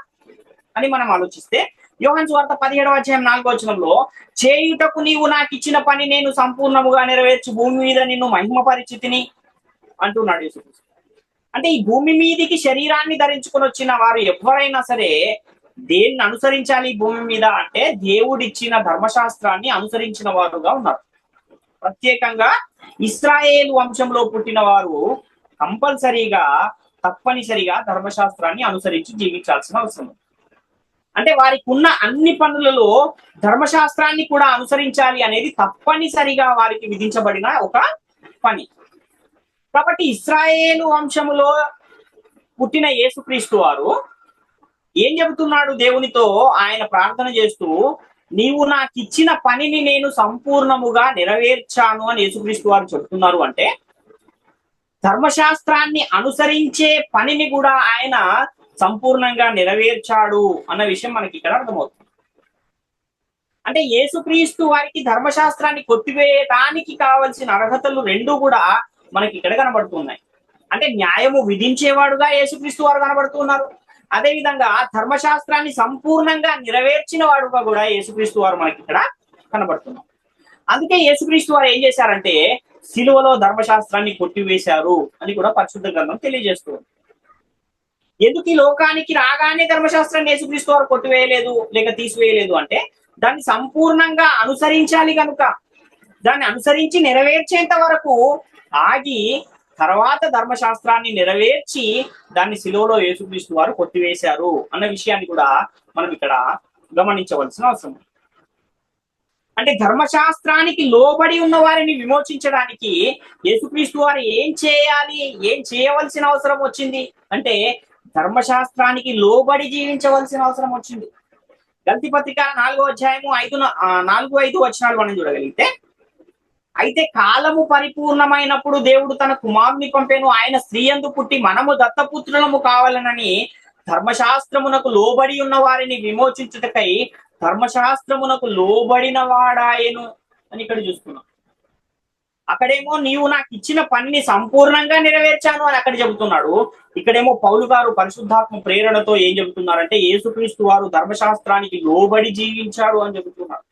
అని మనం ఆలోచిస్తే, యోహాను సువార్త 17:4 చేయుటకు నీవు నాకు ఇచ్చిన పని నేను సంపూర్ణముగా నెరవేర్చి భూమి మీద నిన్ను మహిమపరిచితిని అంటున్నాడు యేసుక్రీస్తు. అంటే ఈ భూమి మీదికి శరీరాన్ని ధరించుకొని వచ్చిన వారు ఎవరైనా సరే దేన్ని అనుసరించాలి భూమి మీద అంటే దేవుడిచ్చిన ధర్మశాస్త్రాన్ని అనుసరించిన వారుగా ఉన్నారు. ప్రత్యేకంగా ఇశ్రాయేలు వంశంలో పుట్టిన వారు కంపల్సరీగా తప్పనిసరిగా ధర్మశాస్త్రాన్ని అనుసరించి జీవించాల్సిన అవసరం. అంటే వారికి ఉన్న అన్ని పనులలో ధర్మశాస్త్రాన్ని కూడా అనుసరించాలి అనేది తప్పనిసరిగా వారికి విధించబడిన ఒక పని. కాబట్టి ఇశ్రాయేలు వంశములో పుట్టిన యేసుక్రీస్తు వారు ఏం చెబుతున్నాడు దేవునితో? ఆయన ప్రార్థన చేస్తూ నీవు నాకు ఇచ్చిన పనిని నేను సంపూర్ణముగా నెరవేర్చాను అని యేసుక్రీస్తు వారు చెబుతున్నారు. అంటే ధర్మశాస్త్రాన్ని అనుసరించే పనిని కూడా ఆయన సంపూర్ణంగా నెరవేర్చాడు అన్న విషయం మనకి ఇక్కడ అర్థమవుతుంది. అంటే యేసుక్రీస్తు వారికి ధర్మశాస్త్రాన్ని కొట్టివేయడానికి కావలసిన అర్హతలు రెండు కూడా మనకి ఇక్కడ కనబడుతున్నాయి. అంటే న్యాయము విధించేవాడుగా యేసుక్రీస్తు వారు కనబడుతున్నారు. అదే విధంగా ధర్మశాస్త్రాన్ని సంపూర్ణంగా నెరవేర్చిన వాడుగా కూడా యేసుక్రీస్తు వారు మనకి ఇక్కడ కనబడుతున్నారు. అందుకే యేసుక్రీస్తు వారు ఏం చేశారంటే సిలువలో ధర్మశాస్త్రాన్ని కొట్టివేశారు అని కూడా పరిశుద్ధ గ్రంథం తెలియజేస్తుంది. ఎందుకు ఈ లోకానికి రాగానే ధర్మశాస్త్రాన్ని యేసుక్రీస్తు వారు కొట్టివేయలేదు లేక తీసివేయలేదు అంటే దాన్ని సంపూర్ణంగా అనుసరించాలి కనుక దాన్ని అనుసరించి నెరవేర్చేంత వరకు ఆగి తర్వాత ధర్మశాస్త్రాన్ని నెరవేర్చి దాన్ని సిలువలో యేసుక్రీస్తు వారు కొట్టివేశారు అన్న విషయాన్ని కూడా మనం ఇక్కడ గమనించవలసిన అవసరం. అంటే ధర్మశాస్త్రానికి లోబడి ఉన్న వారిని విమోచించడానికి యేసుక్రీస్తు వారు ఏం చేయాలి, ఏం చేయవలసిన అవసరం వచ్చింది అంటే ధర్మశాస్త్రానికి లోబడి జీవించవలసిన అవసరం వచ్చింది. గల్తీ పత్రిక 4:5 మనం చూడగలిగితే, అయితే కాలము పరిపూర్ణమైనప్పుడు దేవుడు తన కుమారుని పంపెను, ఆయన స్త్రీ యందు పుట్టి మనము దత్తపుత్రులము కావాలనని ధర్మశాస్త్రమునకు లోబడి ఉన్న వారిని విమోచించుటకై ధర్మశాస్త్రమునకు లోబడిన వాడాయను అని ఇక్కడ చూస్తున్నాం. అక్కడేమో నీవు నాకు ఇచ్చిన పనిని సంపూర్ణంగా నెరవేర్చాను అని అక్కడ చెబుతున్నాడు. ఇక్కడేమో పౌలు గారు పరిశుద్ధాత్మ ప్రేరణతో ఏం చెబుతున్నారంటే యేసుక్రీస్తు వారు ధర్మశాస్త్రానికి లోబడి జీవించాడు అని చెబుతున్నారు.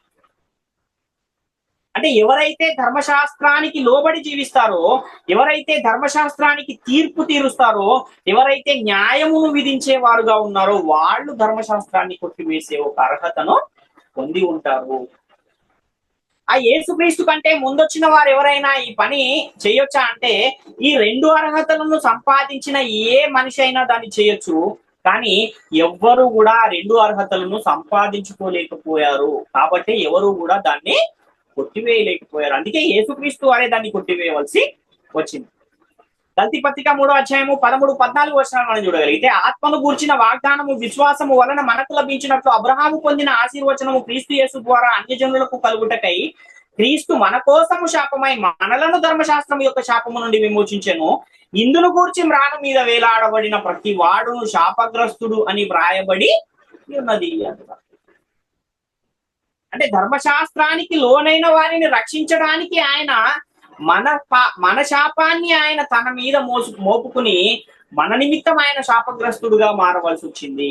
అంటే ఎవరైతే ధర్మశాస్త్రానికి లోబడి జీవిస్తారో, ఎవరైతే ధర్మశాస్త్రానికి తీర్పు తీరుస్తారో, ఎవరైతే న్యాయమును విధించే వారుగా ఉన్నారో వాళ్ళు ధర్మశాస్త్రాన్ని కొట్టివేసే ఒక అర్హతను పొంది ఉంటారు. ఆ యేసుక్రీస్తు కంటే ముందొచ్చిన వారు ఎవరైనా ఈ పని చేయొచ్చా అంటే ఈ రెండు అర్హతలను సంపాదించిన ఏ మనిషి అయినా దాన్ని చేయొచ్చు. కానీ ఎవ్వరు కూడా రెండు అర్హతలను సంపాదించుకోలేకపోయారు. కాబట్టి ఎవరు కూడా దాన్ని కొట్టివేయలేకపోయారు. అందుకే యేసుక్రీస్తు వారే దాన్ని కొట్టివేయవలసి వచ్చింది. గల్తీ పత్రిక 3:13-14 మనం చూడగలిగితే, ఆత్మను గూర్చిన వాగ్దానము విశ్వాసము వలన మనకు లభించినట్లు అబ్రహాము పొందిన ఆశీర్వచనము క్రీస్తు యేసు ద్వారా అన్యజనులకు కలుగుటకై క్రీస్తు మన కోసము శాపమై మనలను ధర్మశాస్త్రం యొక్క శాపము నుండి విమోచించెను. ఇందును గూర్చి మ్రాను మీద వేలాడబడిన ప్రతి వాడును శాపగ్రస్తుడు అని వ్రాయబడి ఉన్నది అంటారు. అంటే ధర్మశాస్త్రానికి లోనైన వారిని రక్షించడానికి ఆయన మన శాపాన్ని ఆయన తన మీద మోపుకుని మన నిమిత్తం ఆయన శాపగ్రస్తుడుగా మారవలసి వచ్చింది.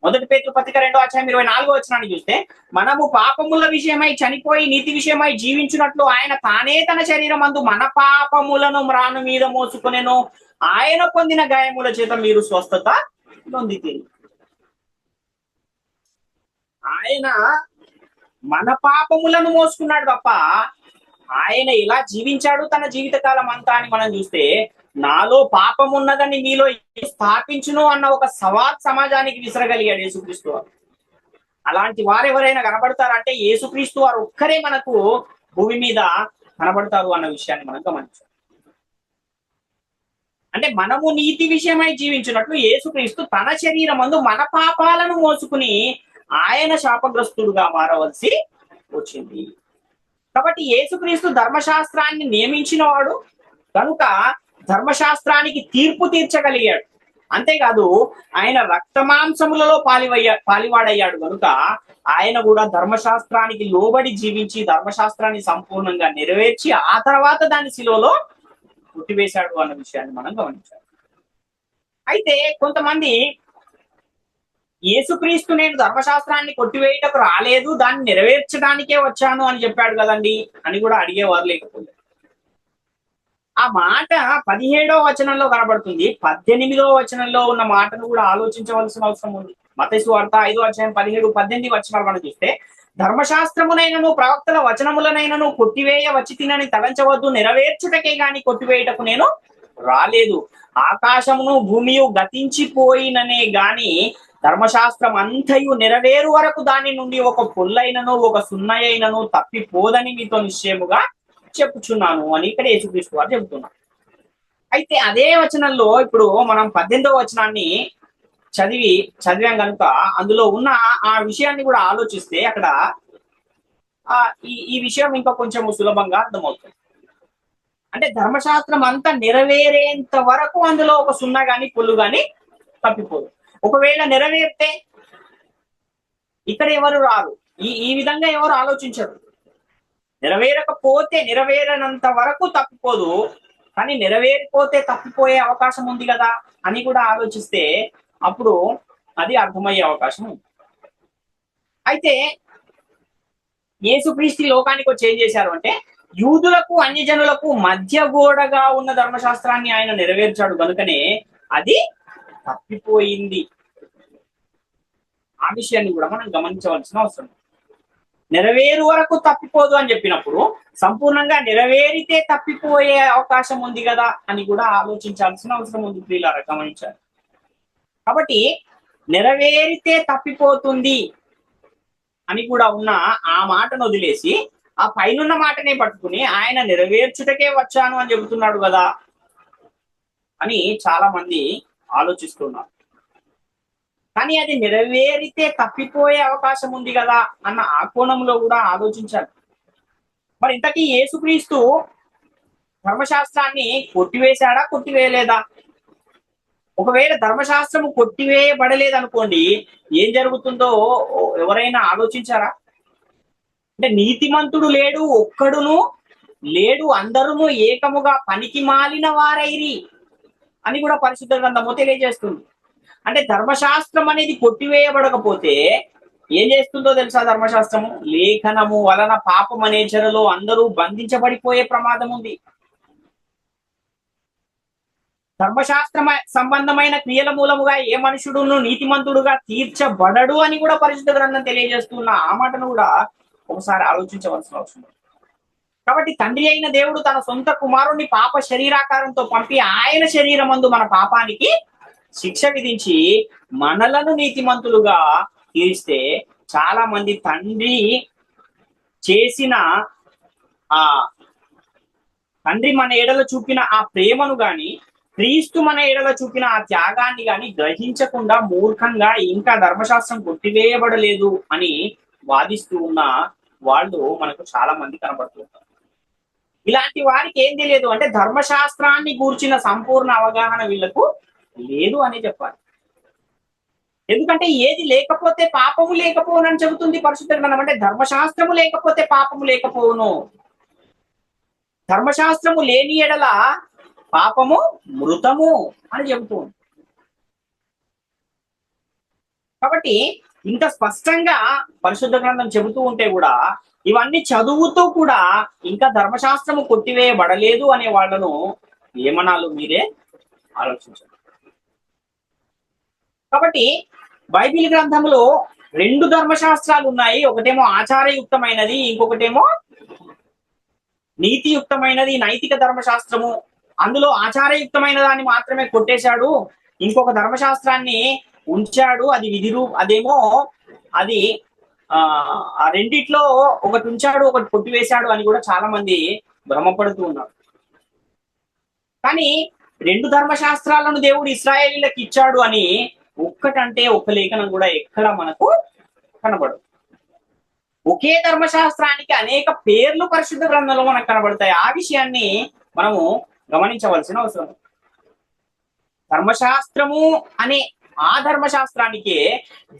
1 పేతురు పత్రిక 2:24 చూస్తే, మనము పాపముల విషయమై చనిపోయి నీతి విషయమై జీవించున్నట్లు ఆయన తానే తన శరీరమందు మన పాపములను మ్రాను మీద మోసుకొనెను, ఆయన పొందిన గాయముల చేత మీరు స్వస్థత నొందితిరి. ఆయన మన పాపములను మోసుకున్నాడు తప్ప ఆయన ఎలా జీవించాడు తన జీవితకాలం అంతా అని మనం చూస్తే, నాలో పాపం ఉన్నదని మీలో స్థాపించును అన్న ఒక సవాల్ సమాజానికి విసరగలిగాడు యేసుక్రీస్తు వారు. అలాంటి వారు ఎవరైనా కనబడతారంటే యేసుక్రీస్తు వారు ఒక్కరే మనకు భూమి మీద కనబడతారు అన్న విషయాన్ని మనం గమనించాం. అంటే మనము నీతి విషయమై జీవించినట్లు యేసుక్రీస్తు తన శరీరమందు మన పాపాలను మోసుకుని ఆయన శాపగ్రస్తుడుగా మారవలసి వచ్చింది. కాబట్టి యేసుక్రీస్తు ధర్మశాస్త్రాన్ని నియమించిన వాడు కనుక ధర్మశాస్త్రానికి తీర్పు తీర్చగలిగాడు. అంతేకాదు ఆయన రక్తమాంసములలో పాలివాడయ్యాడు కనుక ఆయన కూడా ధర్మశాస్త్రానికి లోబడి జీవించి ధర్మశాస్త్రాన్ని సంపూర్ణంగా నెరవేర్చి ఆ తర్వాత దాన్ని సిలువలో కొట్టివేశాడు అన్న విషయాన్ని మనం గమనించాలి. అయితే కొంతమంది యేసుక్రీస్తు నేను ధర్మశాస్త్రాన్ని కొట్టివేయటకు రాలేదు, దాన్ని నెరవేర్చడానికే వచ్చాను అని చెప్పాడు కదండి అని కూడా అడిగేవారు లేకపోతే. ఆ మాట 17వ వచనంలో కనబడుతుంది. 18వ వచనంలో ఉన్న మాటను కూడా ఆలోచించవలసిన అవసరం ఉంది. మత్తయి సువార్త 5వ అధ్యాయం 17, 18 వచనాలు మనం చూస్తే, ధర్మశాస్త్రమునైనను ప్రవక్తల వచనములనైనను కొట్టివేయ వచ్చి తినని తలంచవద్దు, నెరవేర్చుటకే గాని కొట్టివేయటకు నేను రాలేదు. ఆకాశమును భూమియు గతించిపోయిననే గాని ధర్మశాస్త్రం అంతయు నెరవేరు వరకు దాని నుండి ఒక పొల్లైనను ఒక సున్నయైనను తప్పిపోదని మీతో నిశ్చయముగా చెప్పుచున్నాను అని ఇక్కడ యేసుక్రీస్తు వారు చెబుతున్నారు. అయితే అదే వచనంలో ఇప్పుడు మనం 18వ వచనాన్ని చదివాం కనుక అందులో ఉన్న ఆ విషయాన్ని కూడా ఆలోచిస్తే అక్కడ ఈ విషయం ఇంకా కొంచెం సులభంగా అర్థమవుతుంది. అంటే ధర్మశాస్త్రం అంతా నెరవేరేంత వరకు అందులో ఒక సున్నా గాని పొల్లు గాని తప్పిపోదు. ఒకవేళ నెరవేరితే ఇక్కడ ఎవరు రారు, ఈ విధంగా ఎవరు ఆలోచించరు. నెరవేరకపోతే నెరవేరనంత వరకు తప్పిపోదు, కానీ నెరవేరిపోతే తప్పిపోయే అవకాశం ఉంది కదా అని కూడా ఆలోచిస్తే అప్పుడు అది అర్థమయ్యే అవకాశం ఉంది. అయితే యేసుక్రీస్తు లోకానికి వచ్చి ఏం చేశారు అంటే, యూదులకు అన్యజనులకు మధ్య గోడగా ఉన్న ధర్మశాస్త్రాన్ని ఆయన నెరవేర్చాడు కనుకనే అది తప్పిపోయింది. ఆ విషయాన్ని కూడా మనం గమనించవలసిన అవసరం. నెరవేరు వరకు తప్పిపోదు అని చెప్పినప్పుడు సంపూర్ణంగా నెరవేరితే తప్పిపోయే అవకాశం ఉంది కదా అని కూడా ఆలోచించాల్సిన అవసరం ఉంది. ప్రియులారా గమనించాలి. కాబట్టి నెరవేరితే తప్పిపోతుంది అని కూడా ఉన్న ఆ మాటను వదిలేసి ఆ పైనున్న మాటనే పట్టుకుని ఆయన నెరవేర్చుటకే వచ్చాను అని చెబుతున్నాడు కదా అని చాలా మంది ఆలోచిస్తున్నారు. కానీ అది నెరవేరితే తప్పిపోయే అవకాశం ఉంది కదా అన్న ఆ కోణంలో కూడా ఆలోచించాలి. మరి ఇంతకీ యేసుక్రీస్తు ధర్మశాస్త్రాన్ని కొట్టివేశాడా, కొట్టివేయలేదా? ఒకవేళ ధర్మశాస్త్రము కొట్టివేయబడలేదు అనుకోండి, ఏం జరుగుతుందో ఎవరైనా ఆలోచించారా? అంటే నీతిమంతుడు లేడు, ఒక్కడును లేడు, అందరూ ఏకముగా పనికి మాలిన వారైరి అని కూడా పరిశుద్ధ గ్రంథము తెలియజేస్తుంది. అంటే ధర్మశాస్త్రం అనేది కొట్టివేయబడకపోతే ఏం చేస్తుందో తెలుసా? ధర్మశాస్త్రము లేఖనము వలన పాపం అనే చెరలో అందరూ బంధించబడిపోయే ప్రమాదం ఉంది. ధర్మశాస్త్ర సంబంధమైన క్రియల మూలముగా ఏ మనుషుడును నీతిమంతుడుగా తీర్చబడడు అని కూడా పరిశుద్ధ గ్రంథం తెలియజేస్తున్న ఆ మాటను కూడా ఒకసారి ఆలోచించవలసిన అవసరం. కాబట్టి తండ్రి అయిన దేవుడు తన సొంత కుమారుణ్ణి పాప శరీరాకారంతో పంపి ఆయన శరీరమందు మన పాపానికి శిక్ష విధించి మనలను నీతిమంతులుగా తీరిస్తే చాలా మంది తండ్రి చేసిన తండ్రి మన ఎడల చూపిన ఆ ప్రేమను గాని, క్రీస్తు మన ఎడల చూపిన ఆ త్యాగాన్ని గాని గ్రహించకుండా మూర్ఖంగా ఇంకా ధర్మశాస్త్రం కొట్టివేయబడలేదు అని వాదిస్తూ ఉన్న వాళ్ళు మనకు చాలా మంది కనబడుతుంటారు. ఇలాంటి వారికి ఏం తెలియదు అంటే ధర్మశాస్త్రాన్ని గూర్చిన సంపూర్ణ అవగాహన వీళ్లకు లేదు అని చెప్పాలి. ఎందుకంటే ఏది లేకపోతే పాపము లేకపోవును అని చెబుతుంది పరిశుద్ధ గ్రంథం. అంటే ధర్మశాస్త్రము లేకపోతే పాపము లేకపోవును, ధర్మశాస్త్రము లేని ఎడల పాపము మృతము అని చెబుతుంది. కాబట్టి ఇంత స్పష్టంగా పరిశుద్ధ గ్రంథం చెబుతూ ఉంటే కూడా ఇవన్నీ చదువుతూ కూడా ఇంకా ధర్మశాస్త్రము కొట్టివేయబడలేదు అనే వాళ్ళను ఏమనాలు మీరే ఆలోచించండి. కాబట్టి బైబిల్ గ్రంథంలో రెండు ధర్మశాస్త్రాలు ఉన్నాయి. ఒకటేమో ఆచారయుక్తమైనది, ఇంకొకటేమో నీతియుక్తమైనది, నైతిక ధర్మశాస్త్రము. అందులో ఆచారయుక్తమైన దాన్ని మాత్రమే కొట్టేశాడు, ఇంకొక ధర్మశాస్త్రాన్ని ఉంచాడు, అది అదేమో అది ఆ రెండిట్లో ఒకటి ఉంచాడు, ఒకటి కొట్టివేశాడు అని కూడా చాలా మంది భ్రమపడుతూ ఉన్నారు. కానీ రెండు ధర్మశాస్త్రాలను దేవుడు ఇశ్రాయేలీలకు ఇచ్చాడు అని ఒక్కటంటే ఒక్క లేఖనం కూడా ఎక్కడ మనకు కనబడదు. ఒకే ధర్మశాస్త్రానికి అనేక పేర్లు పరిశుద్ధ గ్రంథంలో మనకు కనబడతాయి. ఆ విషయాన్ని మనము గమనించవలసిన అవసరం. ధర్మశాస్త్రము అనే ఆ ధర్మశాస్త్రానికే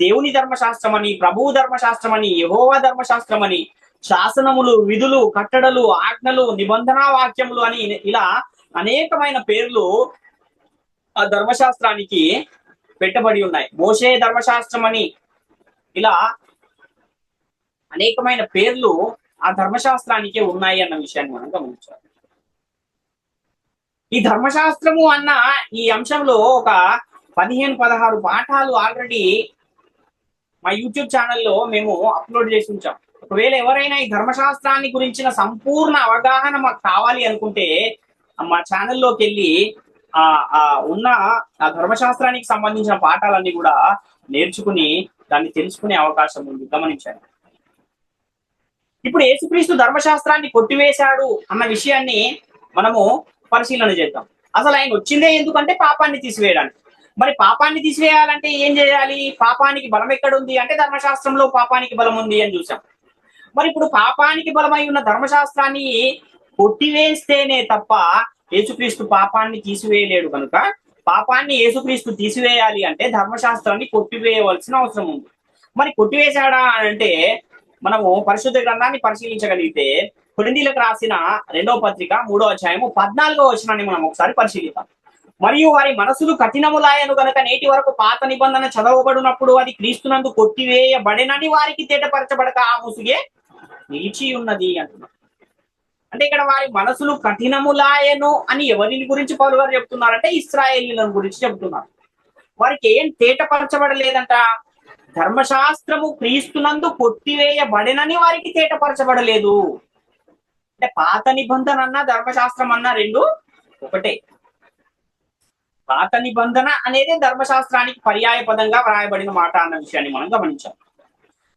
దేవుని ధర్మశాస్త్రం అని, ప్రభువు ధర్మశాస్త్రం అని, యెహోవా ధర్మశాస్త్రం అని, శాసనములు, విధులు, కట్టడలు, ఆజ్ఞలు, నిబంధనా వాక్యములు అని ఇలా అనేకమైన పేర్లు ఆ ధర్మశాస్త్రానికి పెట్టబడి ఉన్నాయి. మోషే ధర్మశాస్త్రం అని ఇలా అనేకమైన పేర్లు ఆ ధర్మశాస్త్రానికే ఉన్నాయి అన్న విషయాన్ని మనం గమనించాలి. ఈ ధర్మశాస్త్రము అన్న ఈ అంశంలో ఒక 15-16 పాఠాలు ఆల్రెడీ మా యూట్యూబ్ ఛానల్లో మేము అప్లోడ్ చేసి ఉంచాం. ఒకవేళ ఎవరైనా ఈ ధర్మశాస్త్రాన్ని గురించిన సంపూర్ణ అవగాహన మాకు కావాలి అనుకుంటే మా ఛానల్లోకి వెళ్ళి ఉన్న ఆ ధర్మశాస్త్రానికి సంబంధించిన పాఠాలన్నీ కూడా నేర్చుకుని దాన్ని తెలుసుకునే అవకాశం ఉంది, గమనించండి. ఇప్పుడు యేసుక్రీస్తు ధర్మశాస్త్రాన్ని కొట్టివేశాడు అన్న విషయాన్ని మనము పరిశీలన చేద్దాం. అసలు ఆయన వచ్చిందే ఎందుకంటే పాపాన్ని తీసివేయడానికి. మరి పాపాన్ని తీసివేయాలంటే ఏం చేయాలి? పాపానికి బలం ఎక్కడుంది అంటే ధర్మశాస్త్రంలో పాపానికి బలం ఉంది అని చూసాం. మరి ఇప్పుడు పాపానికి బలమై ఉన్న ధర్మశాస్త్రాన్ని కొట్టివేస్తేనే తప్ప యేసుక్రీస్తు పాపాన్ని తీసివేయలేడు కనుక పాపాన్ని యేసుక్రీస్తు తీసివేయాలి అంటే ధర్మశాస్త్రాన్ని కొట్టివేయవలసిన అవసరం ఉంది. మరి కొట్టివేశాడా అంటే మనము పరిశుద్ధ గ్రంథాన్ని పరిశీలించగలిగితే కొరింథీయులకు రాసిన 2వ పత్రిక 3వ అధ్యాయము 14వ వచనాన్ని మనం ఒకసారి పరిశీలిద్దాం. మరియు వారి మనసులు కఠినములాయను గనక నేటి వరకు పాత నిబంధన చదవబడినప్పుడు అది క్రీస్తునందు కొట్టివేయబడినని వారికి తేటపరచబడక ఆ ముసుగే నిలిచి ఉన్నది అంటున్నారు. అంటే ఇక్కడ వారి మనసులు కఠినములాయను అని ఎవరిని గురించి పౌలు గారు చెప్తున్నారంటే ఇశ్రాయేలీయులను గురించి చెప్తున్నారు. వారికి ఏం తేటపరచబడలేదంట? ధర్మశాస్త్రము క్రీస్తునందు కొట్టివేయబడినని వారికి తేటపరచబడలేదు. అంటే పాత నిబంధన అన్న ధర్మశాస్త్రం అన్న రెండు ఒకటే. పాత నిబంధన అనేది ధర్మశాస్త్రానికి పర్యాయ పదంగా వ్రాయబడిన మాట అన్న విషయాన్ని మనం గమనించాం.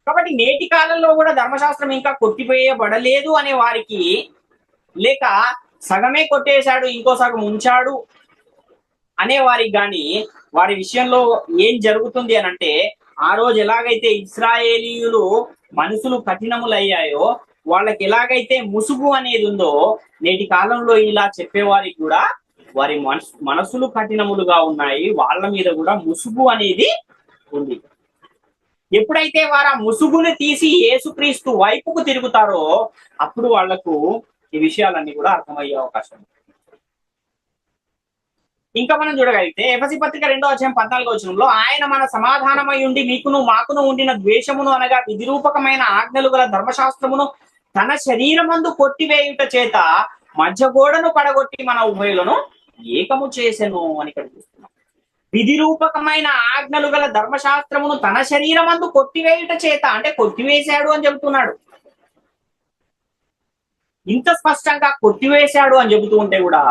కాబట్టి నేటి కాలంలో కూడా ధర్మశాస్త్రం ఇంకా కొట్టివేయబడలేదు అనే వారికి, లేక సగమే కొట్టేశాడు ఇంకో సగం ఉంచాడు అనే వారికి కానీ వారి విషయంలో ఏం జరుగుతుంది అని అంటే, ఆ రోజు ఎలాగైతే ఇశ్రాయేలీయులు మనసులు కఠినములయ్యాయో వాళ్ళకి ఎలాగైతే ముసుగు అనేది ఉందో నేటి కాలంలో ఇలా చెప్పేవారికి కూడా వారి మనసులు కఠినములుగా ఉన్నాయి, వాళ్ళ మీద కూడా ముసుగు అనేది ఉంది. ఎప్పుడైతే వారు ఆ ముసుగుని తీసి యేసుక్రీస్తు వైపుకు తిరుగుతారో అప్పుడు వాళ్లకు ఈ విషయాలన్నీ కూడా అర్థమయ్యే అవకాశం ఉంది. ఇంకా మనం చూడగలిగితే ఎఫెసీ పత్రిక 2వ అధ్యాయం 14వ వచనంలో ఆయన మన సమాధానమై ఉండి మీకును మాకును ఉండిన ద్వేషమును అనగా విధిరూపకమైన ఆజ్ఞలు గల ధర్మశాస్త్రమును తన శరీరమందు కొట్టివేయుట చేత మధ్య గోడను పడగొట్టి మన ఉభయులను ఏకము చేసెను అని ఇక్కడ చూస్తున్నాం. విధిరూపకమైన ఆజ్ఞలు గల ధర్మశాస్త్రమును తన శరీరమందు కొట్టివేయుట చేత అంటే కొట్టివేశాడు అని చెబుతున్నాడు. ఇంత స్పష్టంగా కొట్టివేశాడు అని చెబుతూ ఉంటే కూడా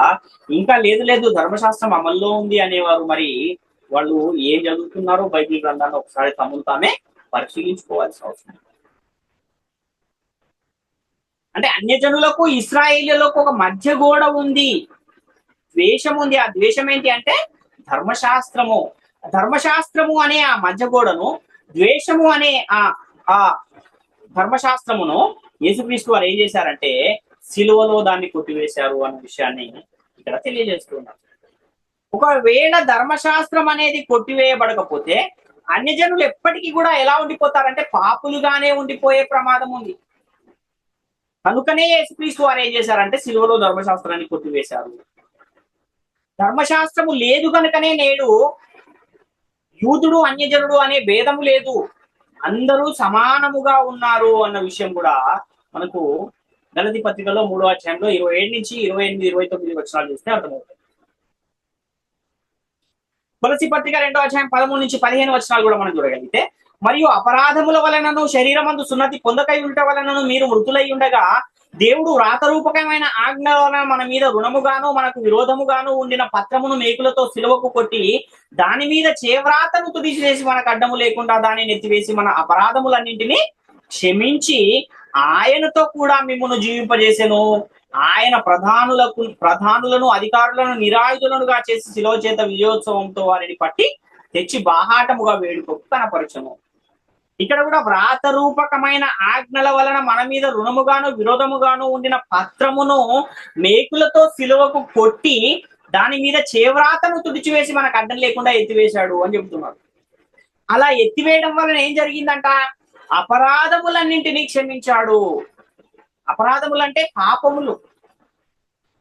ఇంకా లేదు ధర్మశాస్త్రం అమల్లో ఉంది అనేవారు మరి వాళ్ళు ఏం చదువుతున్నారో బైబిల్ గ్రంథాన్ని ఒకసారి తమను తామే పరిశీలించుకోవాల్సిన అవసరం. అంటే అన్యజనులకు ఇశ్రాయేలీయులకు ఒక మధ్య గోడ ఉంది, ద్వేషం ఉంది. ఆ ద్వేషం ఏంటి అంటే ధర్మశాస్త్రము. ధర్మశాస్త్రము అనే ఆ మధ్య గోడను, ద్వేషము అనే ఆ ధర్మశాస్త్రమును యేసుక్రీస్తు వారు ఏం చేశారంటే సిలువలో దాన్ని కొట్టివేశారు అన్న విషయాన్ని ఇక్కడ తెలియజేస్తున్నారు. ఒకవేళ ధర్మశాస్త్రం అనేది కొట్టివేయబడకపోతే అన్యజనులు ఎప్పటికీ కూడా ఎలా ఉండిపోతారంటే పాపులుగానే ఉండిపోయే ప్రమాదం ఉంది. కనుకనే యేసుక్రీస్తు వారు ఏం చేశారంటే సిలువలో ధర్మశాస్త్రాన్ని కొట్టివేశారు. ధర్మశాస్త్రము లేదు కనుకనే నేడు యూదుడు అన్యజనుడు అనే భేదము లేదు, అందరూ సమానముగా ఉన్నారు అన్న విషయం కూడా మనకు గలతీ పత్రికలో 3వ అధ్యాయంలో 27-28-29 వచనాలు చూస్తే అర్థమవుతుంది. కొలసీ పత్రిక 2వ అధ్యాయం 13-15 వచనాలు కూడా మనం చూడగలిగితే, మరియు అపరాధముల వలనను శరీరమందు సున్నతి పొందకై ఉంట వలనను మీరు మృతులై ఉండగా దేవుడు వ్రాతరూపకమైన ఆజ్ఞ వలన మన మీద రుణముగాను మనకు విరోధముగాను ఉండిన పత్రమును మేకులతో సిలువకు కొట్టి దాని మీద చేవ్రాతను తుడిచివేసి మనకు అడ్డము లేకుండా దానిని ఎత్తివేసి మన అపరాధములన్నింటినీ క్షమించి ఆయనతో కూడా మిమ్మును జీవింపజేసెను. ఆయన ప్రధానులను అధికారులను నిరాయుధులనుగా చేసి శిలువ చేత విజయోత్సవంతో వారిని పట్టి తెచ్చి బాహాటముగా వేడుకకు కనపరచను. ఇక్కడ కూడా వ్రాతరూపకమైన ఆజ్ఞల వలన మన మీద రుణముగాను విరోధముగాను ఉండిన పత్రమును మేకులతో సిలువకు కొట్టి దాని మీద చేవ్రాతను తుడిచివేసి మనకు అడ్డం లేకుండా ఎత్తివేశాడు అని చెబుతున్నారు. అలా ఎత్తివేయడం వలన ఏం జరిగిందంట? అపరాధములన్నింటినీ క్షమించాడు. అపరాధములు అంటే పాపములు.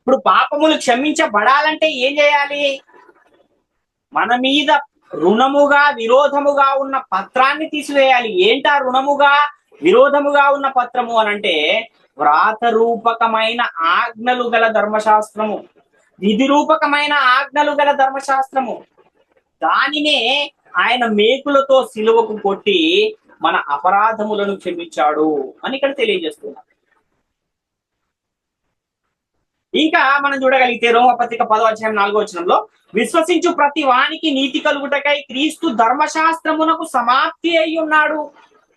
ఇప్పుడు పాపములు క్షమించబడాలంటే ఏం చేయాలి? మన మీద రుణముగా విరోధముగా ఉన్న పత్రాన్ని తీసివేయాలి. ఏంటా రుణముగా విరోధముగా ఉన్న పత్రము అనంటే వ్రాత రూపకమైన ఆజ్ఞలు గల ధర్మశాస్త్రము, విధి రూపకమైన ఆజ్ఞలు గల ధర్మశాస్త్రము. దానినే ఆయన మేకులతో సిలువకు కొట్టి మన అపరాధములను క్షమించాడు అని ఇక్కడ తెలియజేస్తున్నారు. ఇంకా మనం చూడగలిగితే రోమపత్రిక 10:4 విశ్వసించు ప్రతి వానికి నీతి కలుగుటకై క్రీస్తు ధర్మశాస్త్రమునకు సమాప్తి అయి ఉన్నాడు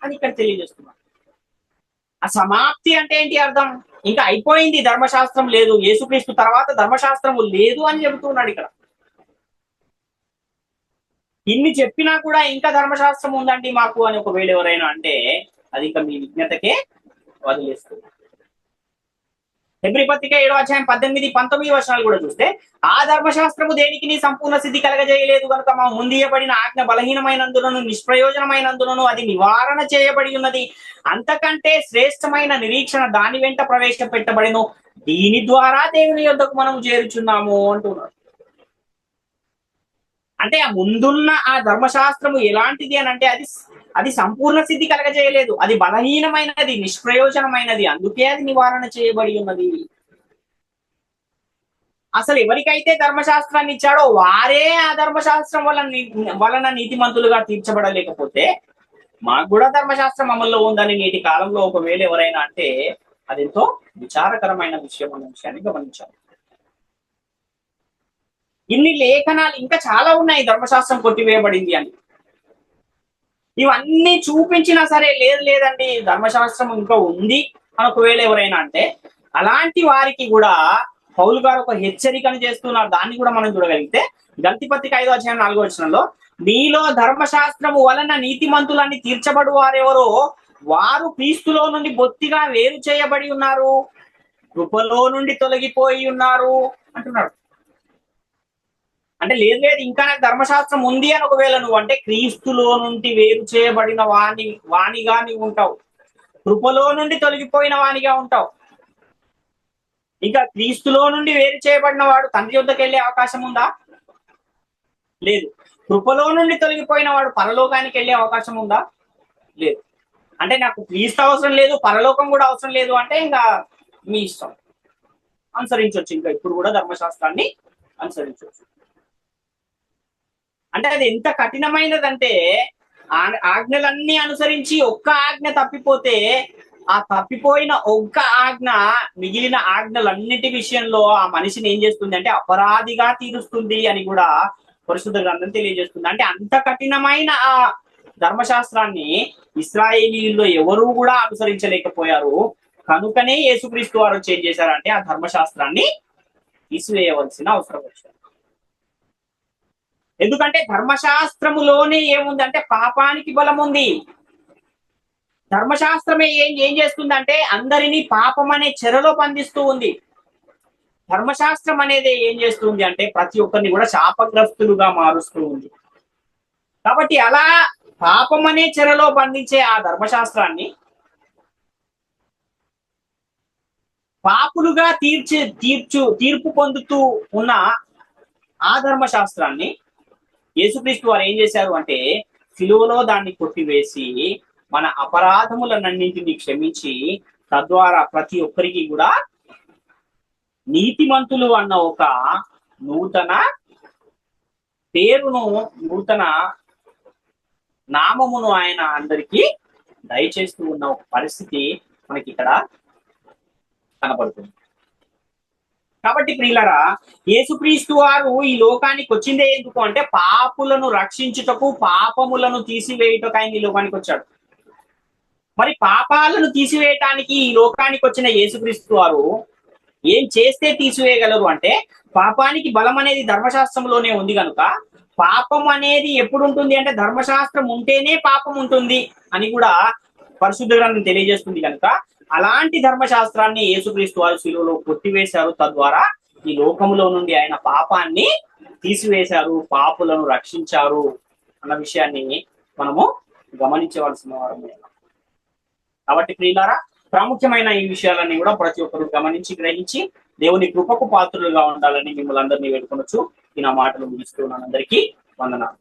అని ఇక్కడ తెలియజేస్తున్నారు. ఆ సమాప్తి అంటే ఏంటి అర్థం? ఇంకా అయిపోయింది, ధర్మశాస్త్రం లేదు, యేసుక్రీస్తు తర్వాత ధర్మశాస్త్రము లేదు అని చెబుతున్నాడు ఇక్కడ. ఇన్ని చెప్పినా కూడా ఇంకా ధర్మశాస్త్రం ఉందండి మాకు అని ఒకవేళ ఎవరైనా అంటే అది ఇంకా మీ విజ్ఞతకే వదిలేస్తుంది. హెబ్రీ పత్రిక 7:18-19 కూడా చూస్తే ఆ ధర్మశాస్త్రము దేనికి నీ సంపూర్ణ సిద్ధి కలగజేయలేదు కనుక మా ముందియబడిన ఆజ్ఞ బలహీనమైనందునను నిష్ప్రయోజనమైనందునను అది నివారణ చేయబడి ఉన్నది. అంతకంటే శ్రేష్టమైన నిరీక్షణ దాని వెంట ప్రవేశపెట్టబడిను, దీని ద్వారా దేవుని యొద్దకు మనం చేరుచున్నాము అంటున్నాడు. అంటే ఆ ముందున్న ఆ ధర్మశాస్త్రము ఎలాంటిది అని అంటే అది సంపూర్ణ సిద్ధి కలగజేయలేదు, అది బలహీనమైనది, నిష్ప్రయోజనమైనది, అందుకే అది నివారణ చేయబడి ఉన్నది. అసలు ఎవరికైతే ధర్మశాస్త్రాన్ని ఇచ్చాడో వారే ఆ ధర్మశాస్త్రం వలన నీతిమంతులుగా తీర్చబడలేకపోతే మాకు కూడా ధర్మశాస్త్రం అమల్లో ఉందని నేటి కాలంలో ఒకవేళ ఎవరైనా అంటే అది ఎంతో విచారకరమైన విషయం అన్న విషయాన్ని గమనించాలి. ఇన్ని లేఖనాలు ఇంకా చాలా ఉన్నాయి ధర్మశాస్త్రం కొట్టివేయబడింది అని. ఇవన్నీ చూపించినా సరే లేదండి ధర్మశాస్త్రం ఇంకా ఉంది అని ఒకవేళ ఎవరైనా అంటే అలాంటి వారికి కూడా పౌలు గారు ఒక హెచ్చరికను చేస్తున్నారు. దాన్ని కూడా మనం చూడగలిగితే గలతీ పత్రిక 5:4 మీలో ధర్మశాస్త్రము వలన నీతిమంతులన్నీ తీర్చబడు వారెవరో వారు క్రీస్తులో నుండి బొత్తిగా వేరు చేయబడి ఉన్నారు, కృపలో నుండి తొలగిపోయి ఉన్నారు అంటున్నాడు. అంటే లేదు ఇంకా నాకు ధర్మశాస్త్రం ఉంది అని ఒకవేళ నువ్వు అంటే క్రీస్తులో నుండి వేరు చేయబడిన వాణిగా నీవు ఉంటావు, కృపలో నుండి తొలగిపోయిన వాణిగా ఉంటావు. ఇంకా క్రీస్తులో నుండి వేరు చేయబడిన వాడు తండ్రి వద్దకు వెళ్ళే అవకాశం ఉందా? లేదు. కృపలో నుండి తొలగిపోయిన వాడు పరలోకానికి వెళ్ళే అవకాశం ఉందా? లేదు. అంటే నాకు క్రీస్తు అవసరం లేదు, పరలోకం కూడా అవసరం లేదు అంటే ఇంకా మీ ఇష్టం, అనుసరించవచ్చు. ఇంకా ఇప్పుడు కూడా ధర్మశాస్త్రాన్ని అనుసరించవచ్చు. అంటే అది ఎంత కఠినమైనదంటే ఆజ్ఞలన్నీ అనుసరించి ఒక్క ఆజ్ఞ తప్పిపోతే ఆ తప్పిపోయిన ఒక్క ఆజ్ఞ మిగిలిన ఆజ్ఞలన్నిటి విషయంలో ఆ మనిషిని ఏం చేస్తుంది అంటే అపరాధిగా తీరుస్తుంది అని కూడా పరిశుద్ధ గ్రంథం తెలియజేస్తుంది. అంటే అంత కఠినమైన ఆ ధర్మశాస్త్రాన్ని ఇశ్రాయేలీయుల్లో ఎవరూ కూడా అనుసరించలేకపోయారు. కనుకనే యేసుక్రీస్తు వారు ఏం చేశారంటే ఆ ధర్మశాస్త్రాన్ని తీసివేయవలసిన అవసరం వచ్చింది. ఎందుకంటే ధర్మశాస్త్రములోనే ఏముందంటే పాపానికి బలం ఉంది. ధర్మశాస్త్రమే ఏం చేస్తుందంటే అందరినీ పాపం అనే చెరలో బంధిస్తూ ఉంది. ధర్మశాస్త్రం అనేది ఏం చేస్తుంది అంటే ప్రతి ఒక్కరిని కూడా శాపగ్రస్తులుగా మారుస్తూ ఉంది. కాబట్టి అలా పాపం అనే చెరలో బంధించే ఆ ధర్మశాస్త్రాన్ని పాపులుగా తీర్పు పొందుతూ ఉన్న ఆ ధర్మశాస్త్రాన్ని యేసుక్రీస్తు వారు ఏం చేశారు అంటే సిలువలో దాన్ని కొట్టివేసి మన అపరాధములన్నింటినీ క్షమించి తద్వారా ప్రతి ఒక్కరికి కూడా నీతిమంతులు అన్న ఒక నూతన పేరును, నూతన నామమును ఆయన అందరికీ దయచేస్తూ ఉన్న ఒక పరిస్థితి మనకి ఇక్కడ కనబడుతుంది. కాబట్టి ప్రియులరా, యేసుక్రీస్తు వారు ఈ లోకానికి వచ్చిందే ఎందుకు అంటే పాపులను రక్షించుటకు, పాపములను తీసివేయుటకు ఆయన ఈ లోకానికి వచ్చాడు. మరి పాపాలను తీసివేయటానికి ఈ లోకానికి వచ్చిన యేసుక్రీస్తు వారు ఏం చేస్తే తీసివేయగలరు అంటే పాపానికి బలం అనేది ధర్మశాస్త్రంలోనే ఉంది కనుక పాపం అనేది ఎప్పుడు ఉంటుంది అంటే ధర్మశాస్త్రం ఉంటేనే పాపం ఉంటుంది అని కూడా పరిశుద్ధ గ్రంథం తెలియజేస్తుంది కనుక అలాంటి ధర్మశాస్త్రాన్ని యేసుక్రీస్తు వారు శిలువలో కొట్టివేశారు. తద్వారా ఈ లోకంలో నుండి ఆయన పాపాన్ని తీసివేశారు, పాపులను రక్షించారు అన్న విషయాన్ని మనము గమనించవలసిన వారమే. కాబట్టి ప్రియులారా, ప్రాముఖ్యమైన ఈ విషయాలన్నీ కూడా ప్రతి ఒక్కరు గమనించి గ్రహించి దేవుని కృపకు పాత్రులుగా ఉండాలని మిమ్మల్ని అందరినీ వేడుకొనొచ్చు. ఈ నా మాటలు ముగిస్తున్నాను. అందరికీ వందనాలు.